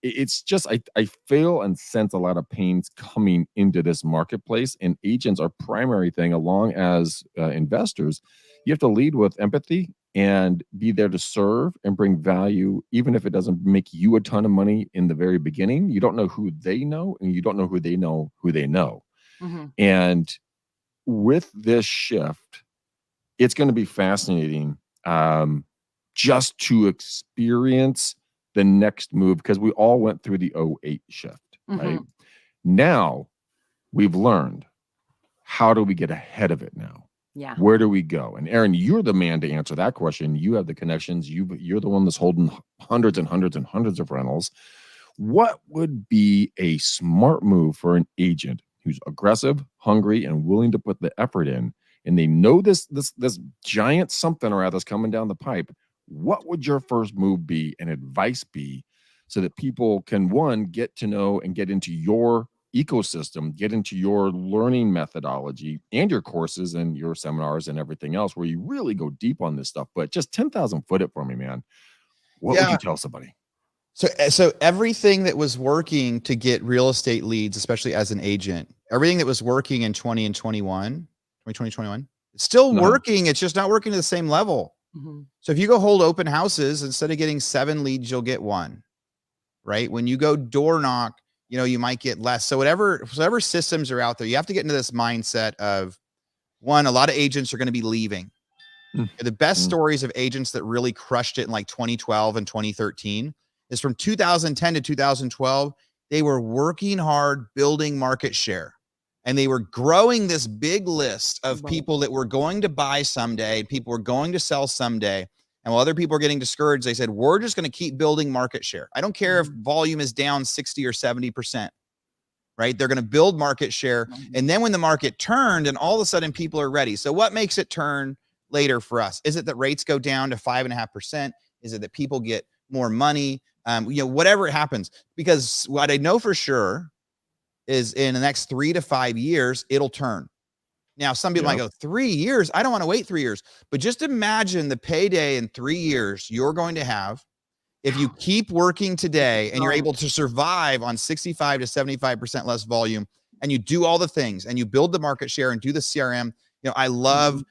It's just I feel and sense a lot of pains coming into this marketplace, and agents are primary thing, along as investors. You have to lead with empathy and be there to serve and bring value, even if it doesn't make you a ton of money in the very beginning. You don't know who they know, and you don't know who they know who they know. And with this shift, it's going to be fascinating just to experience the next move, because we all went through the 08 shift, right? Now we've learned, how do we get ahead of it now? Yeah. Where do we go? And Aaron, you're the man to answer that question. You have the connections. You're the one that's holding hundreds and hundreds and hundreds of rentals. What would be a smart move for an agent who's aggressive, hungry, and willing to put the effort in, and they know this giant something or other's coming down the pipe? What would your first move be and advice be, so that people can, one, get to know and get into your ecosystem, get into your learning methodology and your courses and your seminars and everything else, where you really go deep on this stuff? But just 10,000 foot it for me, man. What would you tell somebody? So everything that was working to get real estate leads, especially as an agent, everything that was working in 2020, 21, it's still working. It's just not working to the same level. So if you go hold open houses, instead of getting 7 leads, you'll get 1, right? When you go door knock, you might get less. So whatever systems are out there, you have to get into this mindset of, one, a lot of agents are going to be leaving. The best stories of agents that really crushed it in like 2012 and 2013 is from 2010 to 2012. They were working hard, building market share. And they were growing this big list of people that were going to buy someday, people were going to sell someday. And while other people are getting discouraged, they said, we're just going to keep building market share. I don't care if volume is down 60 or 70%, right? They're going to build market share. And then when the market turned and all of a sudden people are ready. So what makes it turn later for us? Is it that rates go down to 5.5%? Is it that people get more money? Whatever it happens, because what I know for sure is in the next 3 to 5 years, it'll turn. Now, some people might go, 3 years? I don't want to wait 3 years. But just imagine the payday in 3 years you're going to have if you keep working today and you're able to survive on 65 to 75% less volume, and you do all the things and you build the market share and do the CRM. I love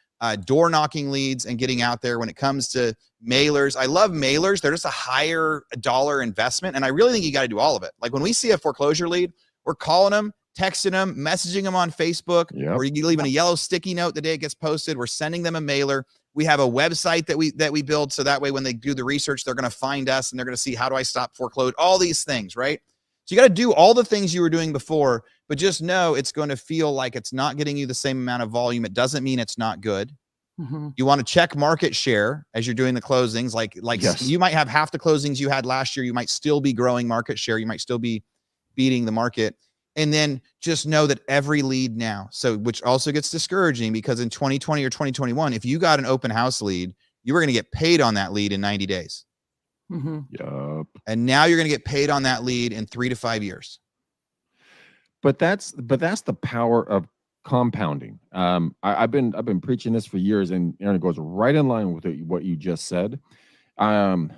door knocking leads and getting out there when it comes to mailers. I love mailers. They're just a higher dollar investment. And I really think you got to do all of it. Like when we see a foreclosure lead, we're calling them, texting them, messaging them on Facebook, or you leaving a yellow sticky note the day it gets posted. We're sending them a mailer. We have a website that we build. So that way, when they do the research, they're going to find us and they're going to see, how do I stop foreclosure? All these things, right? So you got to do all the things you were doing before, but just know it's going to feel like it's not getting you the same amount of volume. It doesn't mean it's not good. You want to check market share as you're doing the closings. Like you might have half the closings you had last year. You might still be growing market share. You might still be beating the market. And then just know that every lead now, which also gets discouraging, because in 2020 or 2021, if you got an open house lead, you were going to get paid on that lead in 90 days. And now you're going to get paid on that lead in 3 to 5 years. But that's the power of compounding. I've been preaching this for years, and Aaron, it goes right in line with what you just said. I'm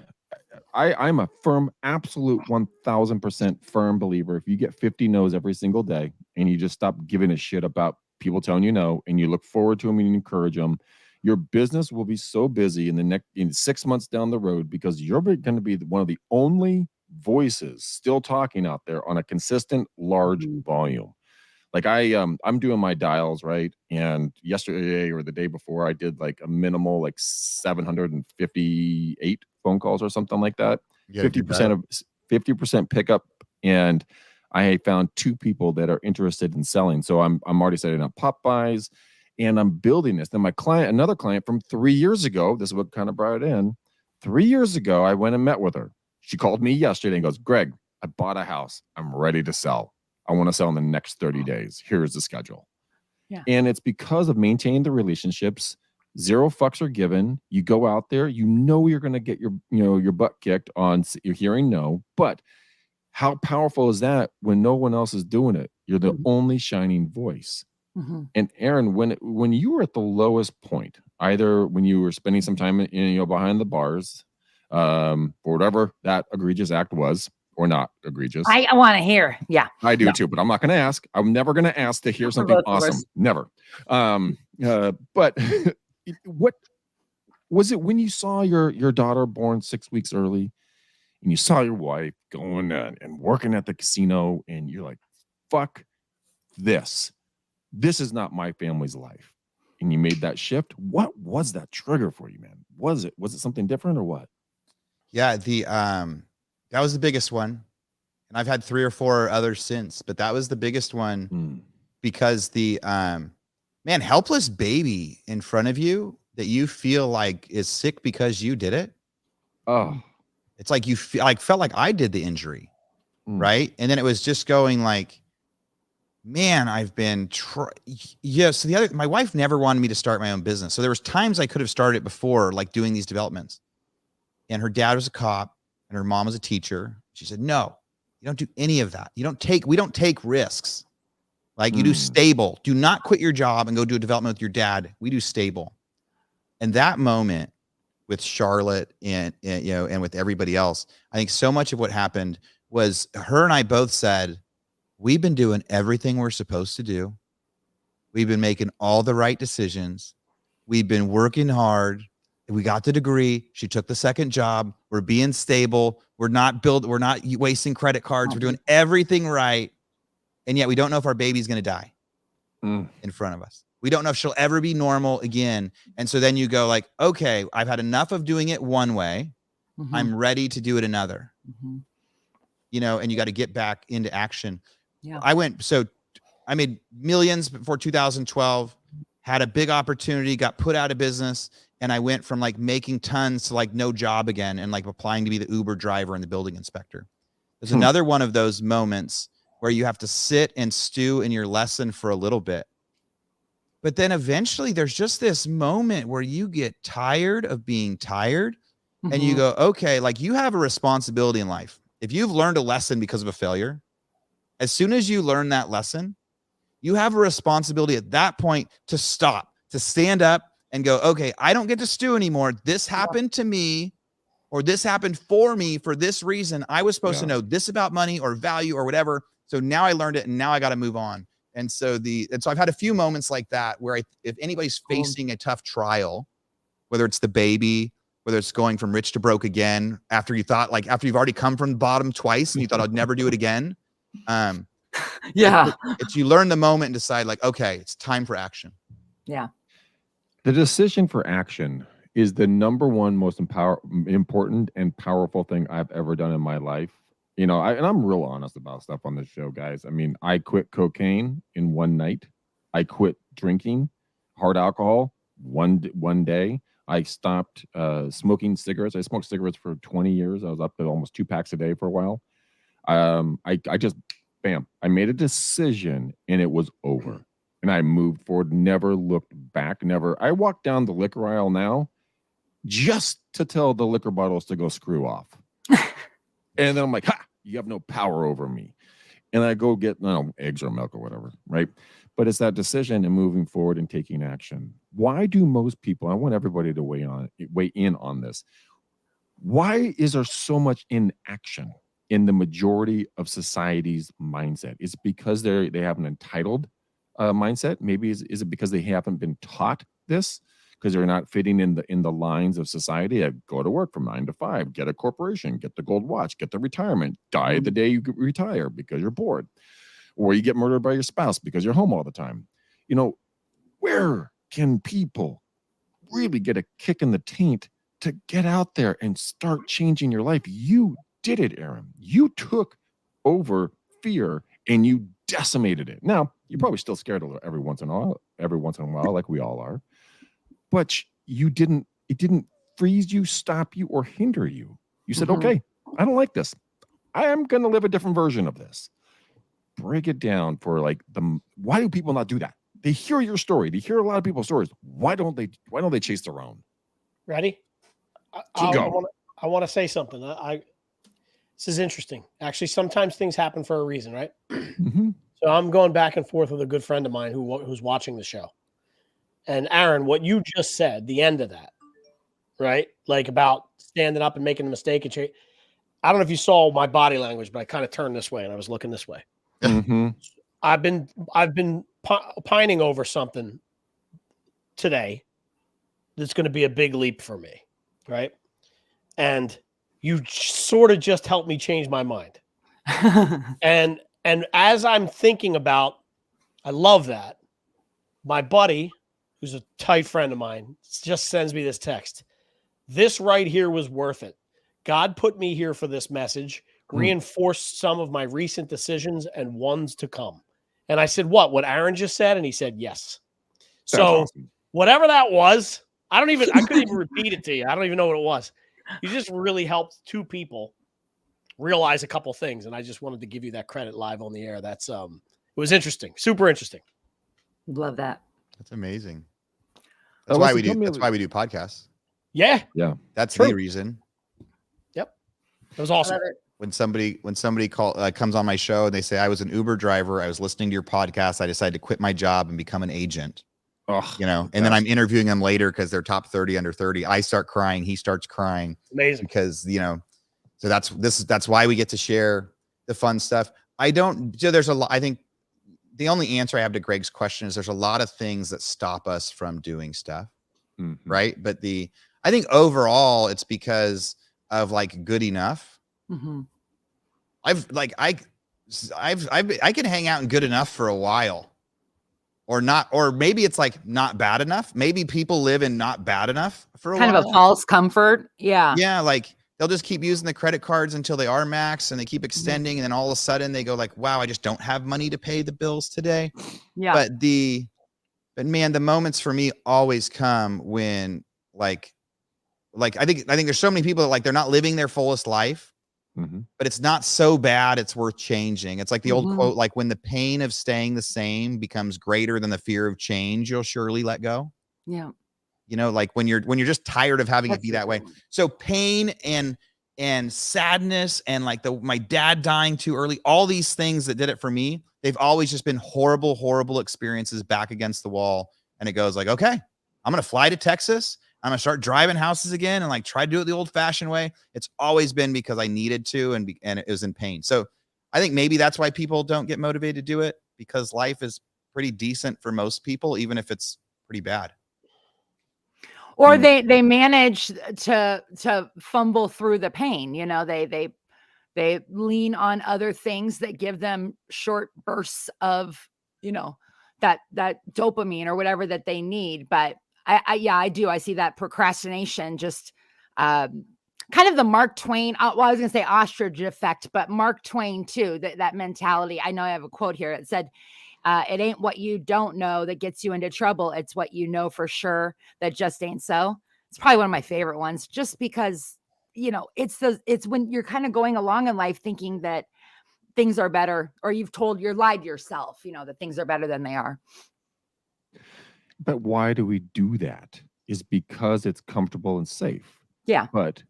a firm, absolute 1000% firm believer. If you get 50 no's every single day and you just stop giving a shit about people telling you no, and you look forward to them and you encourage them, your business will be so busy in 6 months down the road, because you're going to be one of the only voices still talking out there on a consistent large volume. Like I'm doing my dials, right? And yesterday or the day before, I did like a minimal, like 758 phone calls or something like that. 50% pickup. And I found 2 people that are interested in selling. So I'm already setting up pop buys, and I'm building this. Then another client from 3 years ago, this is what kind of brought it in. 3 years ago, I went and met with her. She called me yesterday and goes, Greg, I bought a house. I'm ready to sell. I want to sell in the next 30 days. Here's the schedule. And it's because of maintaining the relationships. 0 fucks are given. You go out there, you're going to get your butt kicked on you're hearing no, but how powerful is that when no one else is doing it? You're the only shining voice. And Aaron, when you were at the lowest point, either when you were spending some time behind the bars, for whatever that egregious act was, or not egregious. I want to hear. Yeah. I do too, but I'm not going to ask. I'm never going to ask to hear something awesome. Never. But what was it when you saw your daughter born 6 weeks early, and you saw your wife going and working at the casino, and you're like, fuck this. This is not my family's life. And you made that shift. What was that trigger for you, man? Was it something different or what? Yeah, that was the biggest one. And I've had 3 or 4 others since, but that was the biggest one because the helpless baby in front of you that you feel like is sick because you did it. Oh, it's like you felt like I did the injury, right? And then it was just going like, man, I've been so my wife never wanted me to start my own business. So there was times I could have started it before, like doing these developments. And her dad was a cop and her mom was a teacher. She said, no, you don't do any of that. We don't take risks. Like you do stable. Do not quit your job and go do a development with your dad. We do stable. And that moment with Charlotte and with everybody else, I think so much of what happened was her and I both said, we've been doing everything we're supposed to do. We've been making all the right decisions. We've been working hard. We got the degree. She took the second job. We're being stable. We're not wasting credit cards. We're doing everything right. And yet we don't know if our baby's going to die in front of us. We don't know if she'll ever be normal again. And so then you go like, okay, I've had enough of doing it one way. I'm ready to do it another. And you got to get back into action. Yeah. I made millions before 2012, had a big opportunity, got put out of business. And I went from like making tons to like no job again and like applying to be the Uber driver and the building inspector. There's another one of those moments where you have to sit and stew in your lesson for a little bit. But then eventually there's just this moment where you get tired of being tired and you go, okay, like you have a responsibility in life. If you've learned a lesson because of a failure, as soon as you learn that lesson, you have a responsibility at that point to stop, to stand up and go, okay, I don't get to stew anymore. This happened to me, or this happened for me for this reason. I was supposed to know this about money or value or whatever. So now I learned it and now I got to move on. And so I've had a few moments like that where if anybody's facing a tough trial, whether it's the baby, whether it's going from rich to broke again, after you've already come from the bottom twice and you thought I'd never do it again. It's you learn the moment and decide like, okay, it's time for action. Yeah. The decision for action is the number one most important and powerful thing I've ever done in my life. You know, and I'm real honest about stuff on this show, guys. I mean, I quit cocaine in one night. I quit drinking hard alcohol one day. I stopped smoking cigarettes. I smoked cigarettes for 20 years. I was up to almost 2 packs a day for a while. I just, bam, I made a decision and it was over. And I moved forward, never looked back, never. I walk down the liquor aisle now just to tell the liquor bottles to go screw off. And then I'm like, ha, you have no power over me. And I go get eggs or milk or whatever, right? But it's that decision and moving forward and taking action. Why do most people, I want everybody to weigh in on this. Why is there so much inaction in the majority of society's mindset? It's because they have an entitled mindset. Maybe is it because they haven't been taught this, because they're not fitting in the lines of society? Go to work from 9 to 5, get a corporation, get the gold watch, get the retirement, die the day you retire because you're bored, or you get murdered by your spouse because you're home all the time. You know, where can people really get a kick in the taint to get out there and start changing your life? You did it, Aaron. You took over fear and you decimated it. Now, you're probably still scared every once in a while, like we all are. But it didn't freeze you, stop you, or hinder you. You said, okay, I don't like this. I am going to live a different version of this. Break it down for why do people not do that? They hear your story. They hear a lot of people's stories. Why don't they chase their own? Ready? I want to say something. This is interesting. Actually, sometimes things happen for a reason, right? So I'm going back and forth with a good friend of mine who's watching the show. And Aaron, what you just said, the end of that, right? Like about standing up and making a mistake and change. I don't know if you saw my body language, but I kind of turned this way and I was looking this way. I've been pining over something today that's going to be a big leap for me, right? And you sort of just helped me change my mind. And as I'm thinking about, I love that, my buddy, who's a tight friend of mine, just sends me this text. This right here was worth it. God put me here for this message, reinforced some of my recent decisions and ones to come. And I said, what Aaron just said? And he said, yes. That's so awesome. Whatever that was, I couldn't even repeat it to you. I don't even know what it was. You just really helped two people realize a couple things. And I just wanted to give you that credit live on the air. That's, it was interesting. Super interesting. Love that. That's amazing. That's why we do podcasts. Yeah. Yeah. That's the reason. Yep. That was awesome. When somebody comes on my show and they say, I was an Uber driver, I was listening to your podcast, I decided to quit my job and become an agent. And then I'm interviewing them later because they're top 30 under 30. I start crying. He starts crying. Amazing. Because, so that's why we get to share the fun stuff. There's a lot. I think the only answer I have to Greg's question is there's a lot of things that stop us from doing stuff. Right. But I think overall it's because of good enough. I can hang out in good enough for a while. Or not, or maybe it's not bad enough. Maybe people live in not bad enough for a while. Kind of a false comfort. Yeah. Yeah. they'll just keep using the credit cards until they are max, and they keep extending. And then all of a sudden they go like, wow, I just don't have money to pay the bills today. Yeah. But man, the moments for me always come when like I think there's so many people that like, they're not living their fullest life, but it's not so bad it's worth changing. It's like the old quote, like, when the pain of staying the same becomes greater than the fear of change, you'll surely let go. Yeah. You know, like when you're just tired of having it be that way. So pain and sadness and like my dad dying too early, all these things that did it for me, they've always just been horrible experiences back against the wall. And it goes like, okay, I'm going to fly to Texas. I'm going to start driving houses again and like try to do it the old fashioned way. It's always been because I needed to, and it was in pain. So I think maybe that's why people don't get motivated to do it, because life is pretty decent for most people, even if it's pretty bad. Or they manage to fumble through the pain. You know, they lean on other things that give them short bursts of, you know, that dopamine or whatever that they need. But I do. I see that procrastination, just kind of the Mark Twain. Well, I was going to say ostrich effect, but Mark Twain too, that mentality. I know I have a quote here. It said, it ain't what you don't know that gets you into trouble. It's what you know for sure that just ain't so. It's probably one of my favorite ones, just because, you know, it's when you're kind of going along in life thinking that things are better, or you've lied to yourself, you know, that things are better than they are. But why do we do that? Is because it's comfortable and safe. Yeah. But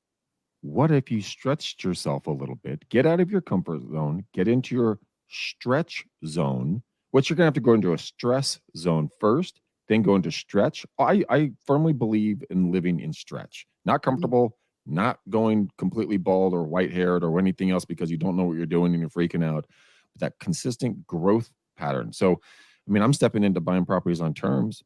what if you stretched yourself a little bit, get out of your comfort zone, get into your stretch zone, which you're going to have to go into a stress zone first, then go into stretch. I firmly believe in living in stretch, not comfortable, not going completely bald or white haired or anything else because you don't know what you're doing and you're freaking out. But that consistent growth pattern. So, I mean, I'm stepping into buying properties on terms.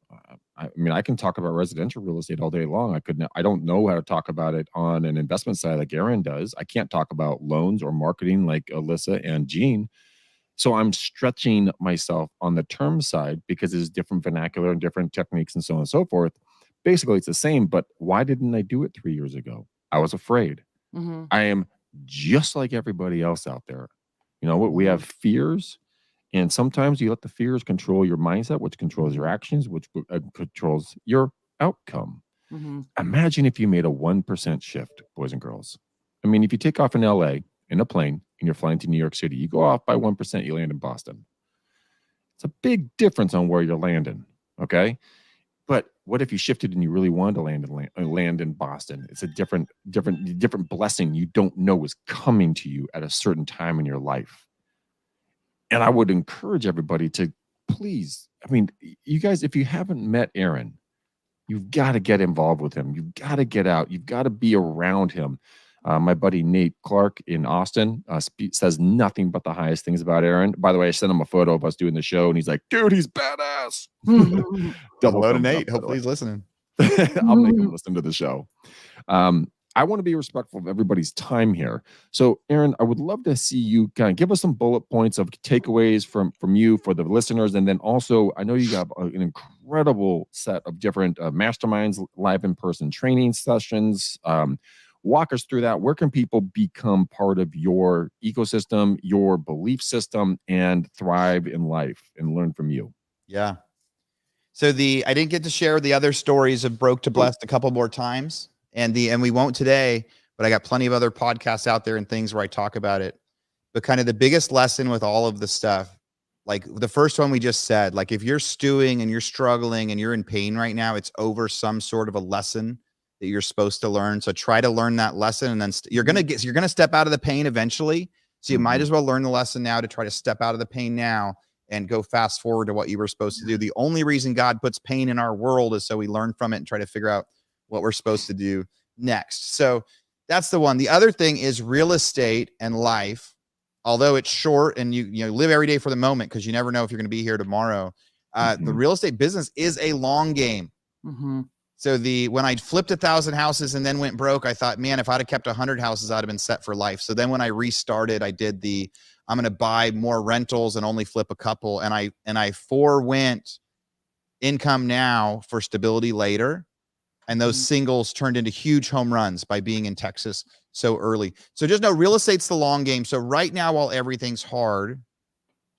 I mean, I can talk about residential real estate all day long. I don't know how to talk about it on an investment side like Aaron does. I can't talk about loans or marketing like Alyssa and Jean. So I'm stretching myself on the term side because there's different vernacular and different techniques and so on and so forth. Basically, it's the same, but why didn't I do it 3 years ago? I was afraid. I am just like everybody else out there. You know what? We have fears, and sometimes you let the fears control your mindset, which controls your actions, which controls your outcome. Imagine if you made a 1% shift, boys and girls. I mean, if you take off in LA in a plane and you're flying to New York City, you go off by 1%, you land in Boston. It's a big difference on where you're landing. Okay. But what if you shifted and you really wanted to land in Boston? It's a different blessing you don't know is coming to you at a certain time in your life. And I would encourage everybody to please, I mean, you guys, if you haven't met Aaron, you've got to get involved with him. You've got to get out. You've got to be around him. My buddy Nate Clark in Austin says nothing but the highest things about Aaron. By the way, I sent him a photo of us doing the show, and he's like, dude, he's badass. Double hello to Nate. Hopefully he's listening. I'll make him listen to the show. I want to be respectful of everybody's time here. So, Aaron, I would love to see you kind of give us some bullet points of takeaways from you for the listeners. And then also, I know you got an incredible set of different masterminds, live in-person training sessions. Walk us through that. Where can people become part of your ecosystem, your belief system, and thrive in life and learn from you? Yeah. So I didn't get to share the other stories of Broke to Blessed a couple more times. And we won't today, but I got plenty of other podcasts out there and things where I talk about it. But kind of the biggest lesson with all of the stuff, like the first one we just said, like if you're stewing and you're struggling and you're in pain right now, it's over some sort of a lesson that you're supposed to learn. So try to learn that lesson, and then you're going to step out of the pain eventually. So you might as well learn the lesson now to try to step out of the pain now and go fast forward to what you were supposed to do. The only reason God puts pain in our world is so we learn from it and try to figure out what we're supposed to do next. So that's the one. The other thing is real estate and life. Although it's short and you live every day for the moment, because you never know if you're going to be here tomorrow. The real estate business is a long game. So when I flipped 1,000 houses and then went broke, I thought, man, if I'd have kept 100 houses, I'd have been set for life. So then when I restarted, I did I'm going to buy more rentals and only flip a couple. And I forewent income now for stability later. And those singles turned into huge home runs by being in Texas so early. So just know real estate's the long game. So right now, while everything's hard,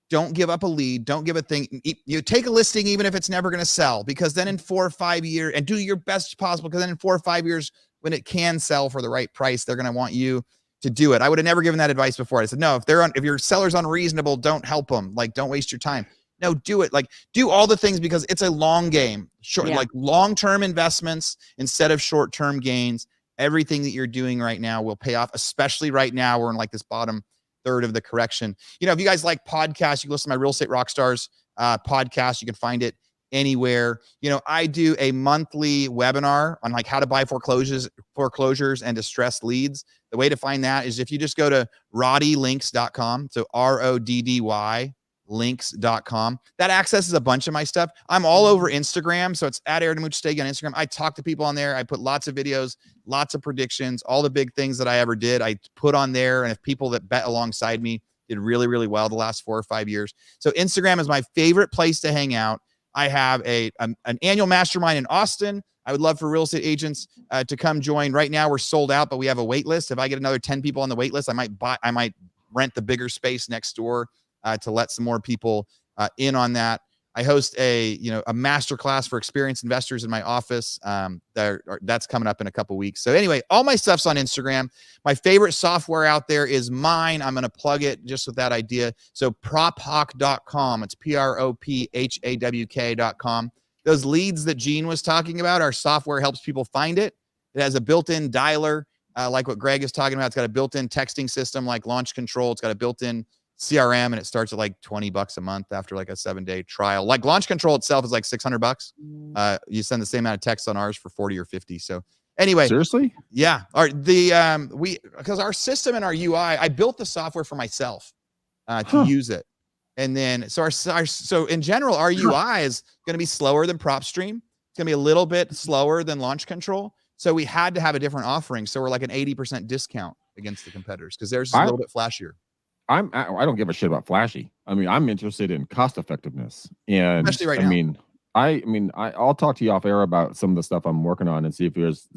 don't give up a lead. Don't give a thing. You take a listing, even if it's never going to sell, because then in 4 or 5 years, and do your best possible, because then in 4 or 5 years, when it can sell for the right price, they're going to want you to do it. I would have never given that advice before. I said, no, if your seller's unreasonable, don't help them. Like, don't waste your time. No, do it. Like, do all the things, because it's a long game. Short, like long-term investments instead of short-term gains. Everything that you're doing right now will pay off, especially right now. We're in like this bottom third of the correction. You know, if you guys like podcasts, you can listen to my Real Estate Rockstars podcast. You can find it anywhere. You know, I do a monthly webinar on like how to buy foreclosures and distressed leads. The way to find that is if you just go to roddylinks.com. So RODDY links.com. That accesses a bunch of my stuff. I'm all over Instagram. So it's at Aaron Muchstegi on Instagram. I talk to people on there. I put lots of videos, lots of predictions, all the big things that I ever did, I put on there. And if people that bet alongside me did really, really well the last 4 or 5 years. So Instagram is my favorite place to hang out. I have an annual mastermind in Austin. I would love for real estate agents to come join. Right now we're sold out, but we have a wait list. If I get another 10 people on the wait list, I might rent the bigger space next door to let some more people in on that. I host a masterclass for experienced investors in my office. That's coming up in a couple weeks. So anyway, all my stuff's on Instagram. My favorite software out there is mine. I'm going to plug it just with that idea. So prophawk.com. It's PROPHAWK.com. Those leads that Gene was talking about, our software helps people find it. It has a built-in dialer, like what Greg is talking about. It's got a built-in texting system like Launch Control. It's got a built-in CRM, and it starts at like $20 a month after like a 7-day trial. Like Launch Control itself is like $600. You send the same amount of text on ours for 40 or 50. So anyway, Seriously? yeah. Because our system and our UI, I built the software for myself to use it. And then, so in general, our UI is going to be slower than PropStream. It's going to be a little bit slower than Launch Control. So we had to have a different offering. So we're like an 80% discount against the competitors because theirs is a little bit flashier. I don't give a shit about flashy. I mean, I'm interested in cost effectiveness, and especially right now. I'll talk to you off air about some of the stuff I'm working on and see if there's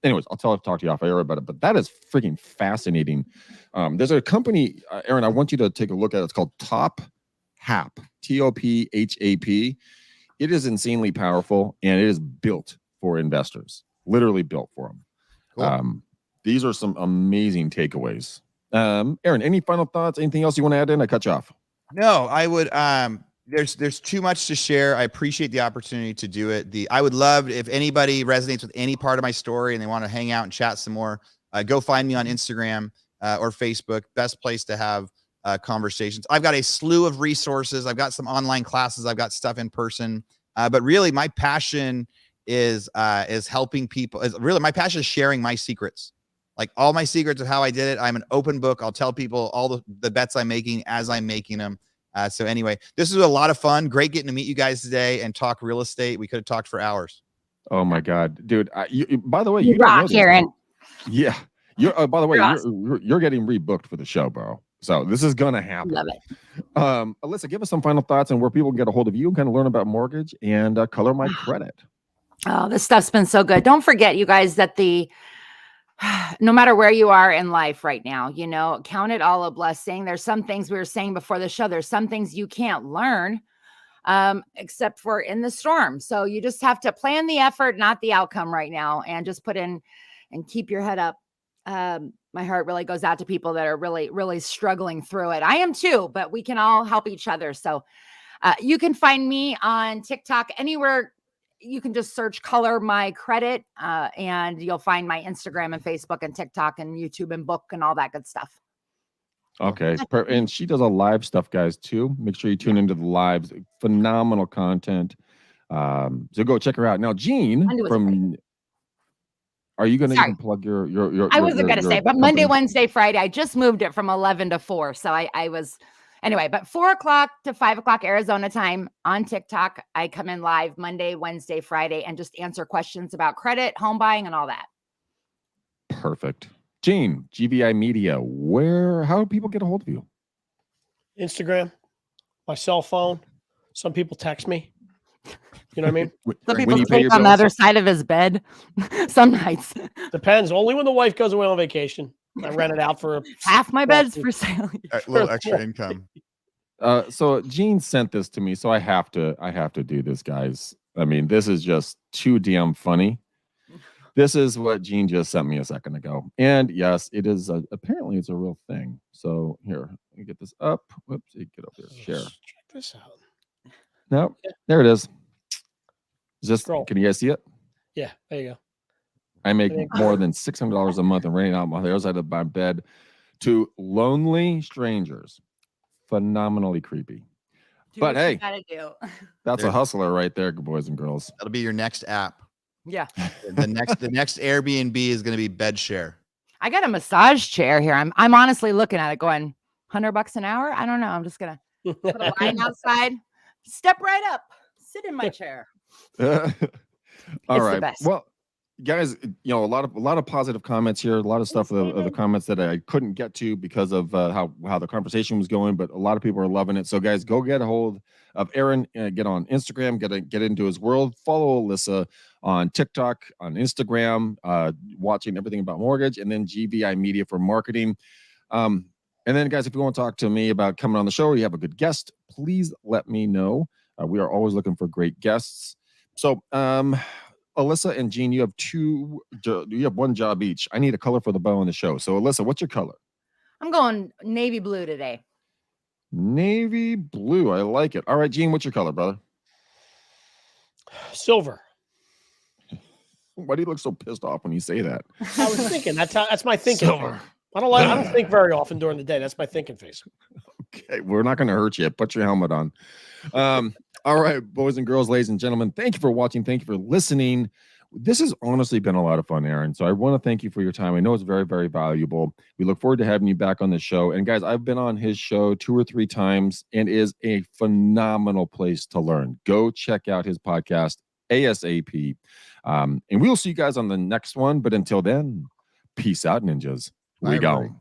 anyways, I'll talk to you off air about it. But that is freaking fascinating. There's a company, Aaron, I want you to take a look at it. It's called TopHap, TOPHAP. It is insanely powerful, and it is built for investors, literally built for them. Cool. These are some amazing takeaways. Aaron, any final thoughts? Anything else you want to add in? I cut you off. No, I would. There's too much to share. I appreciate the opportunity to do it. I would love if anybody resonates with any part of my story and they want to hang out and chat some more. Go find me on Instagram or Facebook. Best place to have conversations. I've got a slew of resources. I've got some online classes. I've got stuff in person. But really, my passion is helping people. My passion is sharing my secrets. Like all my secrets of how I did it. I'm an open book. I'll tell people all the bets I'm making as I'm making them. So anyway, this was a lot of fun. Great getting to meet you guys today and talk real estate. We could have talked for hours. Oh my God, dude. By the way, you rock, Aaron. Yeah. By the way, you're getting rebooked for the show, bro. So this is going to happen. Love it. Alyssa, give us some final thoughts on where people can get a hold of you and kind of learn about mortgage and Color My Credit. Oh, this stuff's been so good. Don't forget, you guys, that no matter where you are in life right now, count it all a blessing. There's some things we were saying before the show. There's some things you can't learn except for in the storm. So you just have to plan the effort, not the outcome right now, and just put in and keep your head up. My heart really goes out to people that are really, really struggling through it. I am too, but we can all help each other. So you can find me on TikTok, anywhere. You can just search Color My Credit and you'll find my Instagram and Facebook and TikTok and YouTube and book and all that good stuff. Okay. And she does a live stuff, guys, too. Make sure you tune into the lives. Phenomenal content. So go check her out. Now, Gene, are you going to even plug your I wasn't going to say, but company? Monday, Wednesday, Friday, I just moved it from 11 to 4. So I was... Anyway, but 4 o'clock to 5 o'clock Arizona time on TikTok, I come in live Monday, Wednesday, Friday, and just answer questions about credit, home buying, and all that. Perfect. Gene, GVI Media, how do people get a hold of you? Instagram, my cell phone. Some people text me. You know what I mean? Some When people you pay sleep your on the bills. other side of his bed. Some nights. Depends. Only when the wife goes away on vacation. I rent it out for Half my small bed's fee. for sale. A little extra income. So Gene sent this to me, so I have to do this, guys. I mean, this is just too damn funny. This is what Gene just sent me a second ago, and yes, it is. Apparently, it's a real thing. So here, let me get this up. Whoops, get up here. Share. Check this out. No, there it is. Just Scroll. can you guys see it? Yeah, there you go. I make I think- more than $600 a month and renting out my other side of my bed to lonely strangers. Phenomenally creepy. Do But what hey, you gotta do. that's a There- hustler right there, boys and girls. That'll be your next app. Yeah. The next Airbnb is going to be bed share. I got a massage chair here. I'm honestly looking at it going, $100 an hour. I don't know. I'm just gonna put a line outside, step right up, sit in my chair. All It's right. the best. Well, guys, a lot of positive comments here. A lot of stuff of the comments that I couldn't get to because of how the conversation was going, but a lot of people are loving it. So, guys, go get a hold of Aaron. Get on Instagram. Get into his world. Follow Alyssa on TikTok, on Instagram. Watching everything about mortgage, and then GVI Media for marketing. And then, guys, if you want to talk to me about coming on the show, or you have a good guest, please let me know. We are always looking for great guests. So, Alyssa and Gene, you have one job each. I need a color for the bow on the show. So, Alyssa, what's your color? I'm going navy blue today. Navy blue. I like it. All right, Gene, what's your color, brother? Silver. Why do you look so pissed off when you say that? I was thinking that's my thinking. Silver. I don't think very often during the day. That's my thinking face. Okay, we're not going to hurt you. Put your helmet on. All right, boys and girls, ladies and gentlemen, thank you for watching. Thank you for listening. This has honestly been a lot of fun, Aaron. So I want to thank you for your time. I know it's very, very valuable. We look forward to having you back on the show. And guys, I've been on his show 2 or 3 times and is a phenomenal place to learn. Go check out his podcast ASAP. And we'll see you guys on the next one. But until then, peace out, ninjas. Bye, We everybody. go.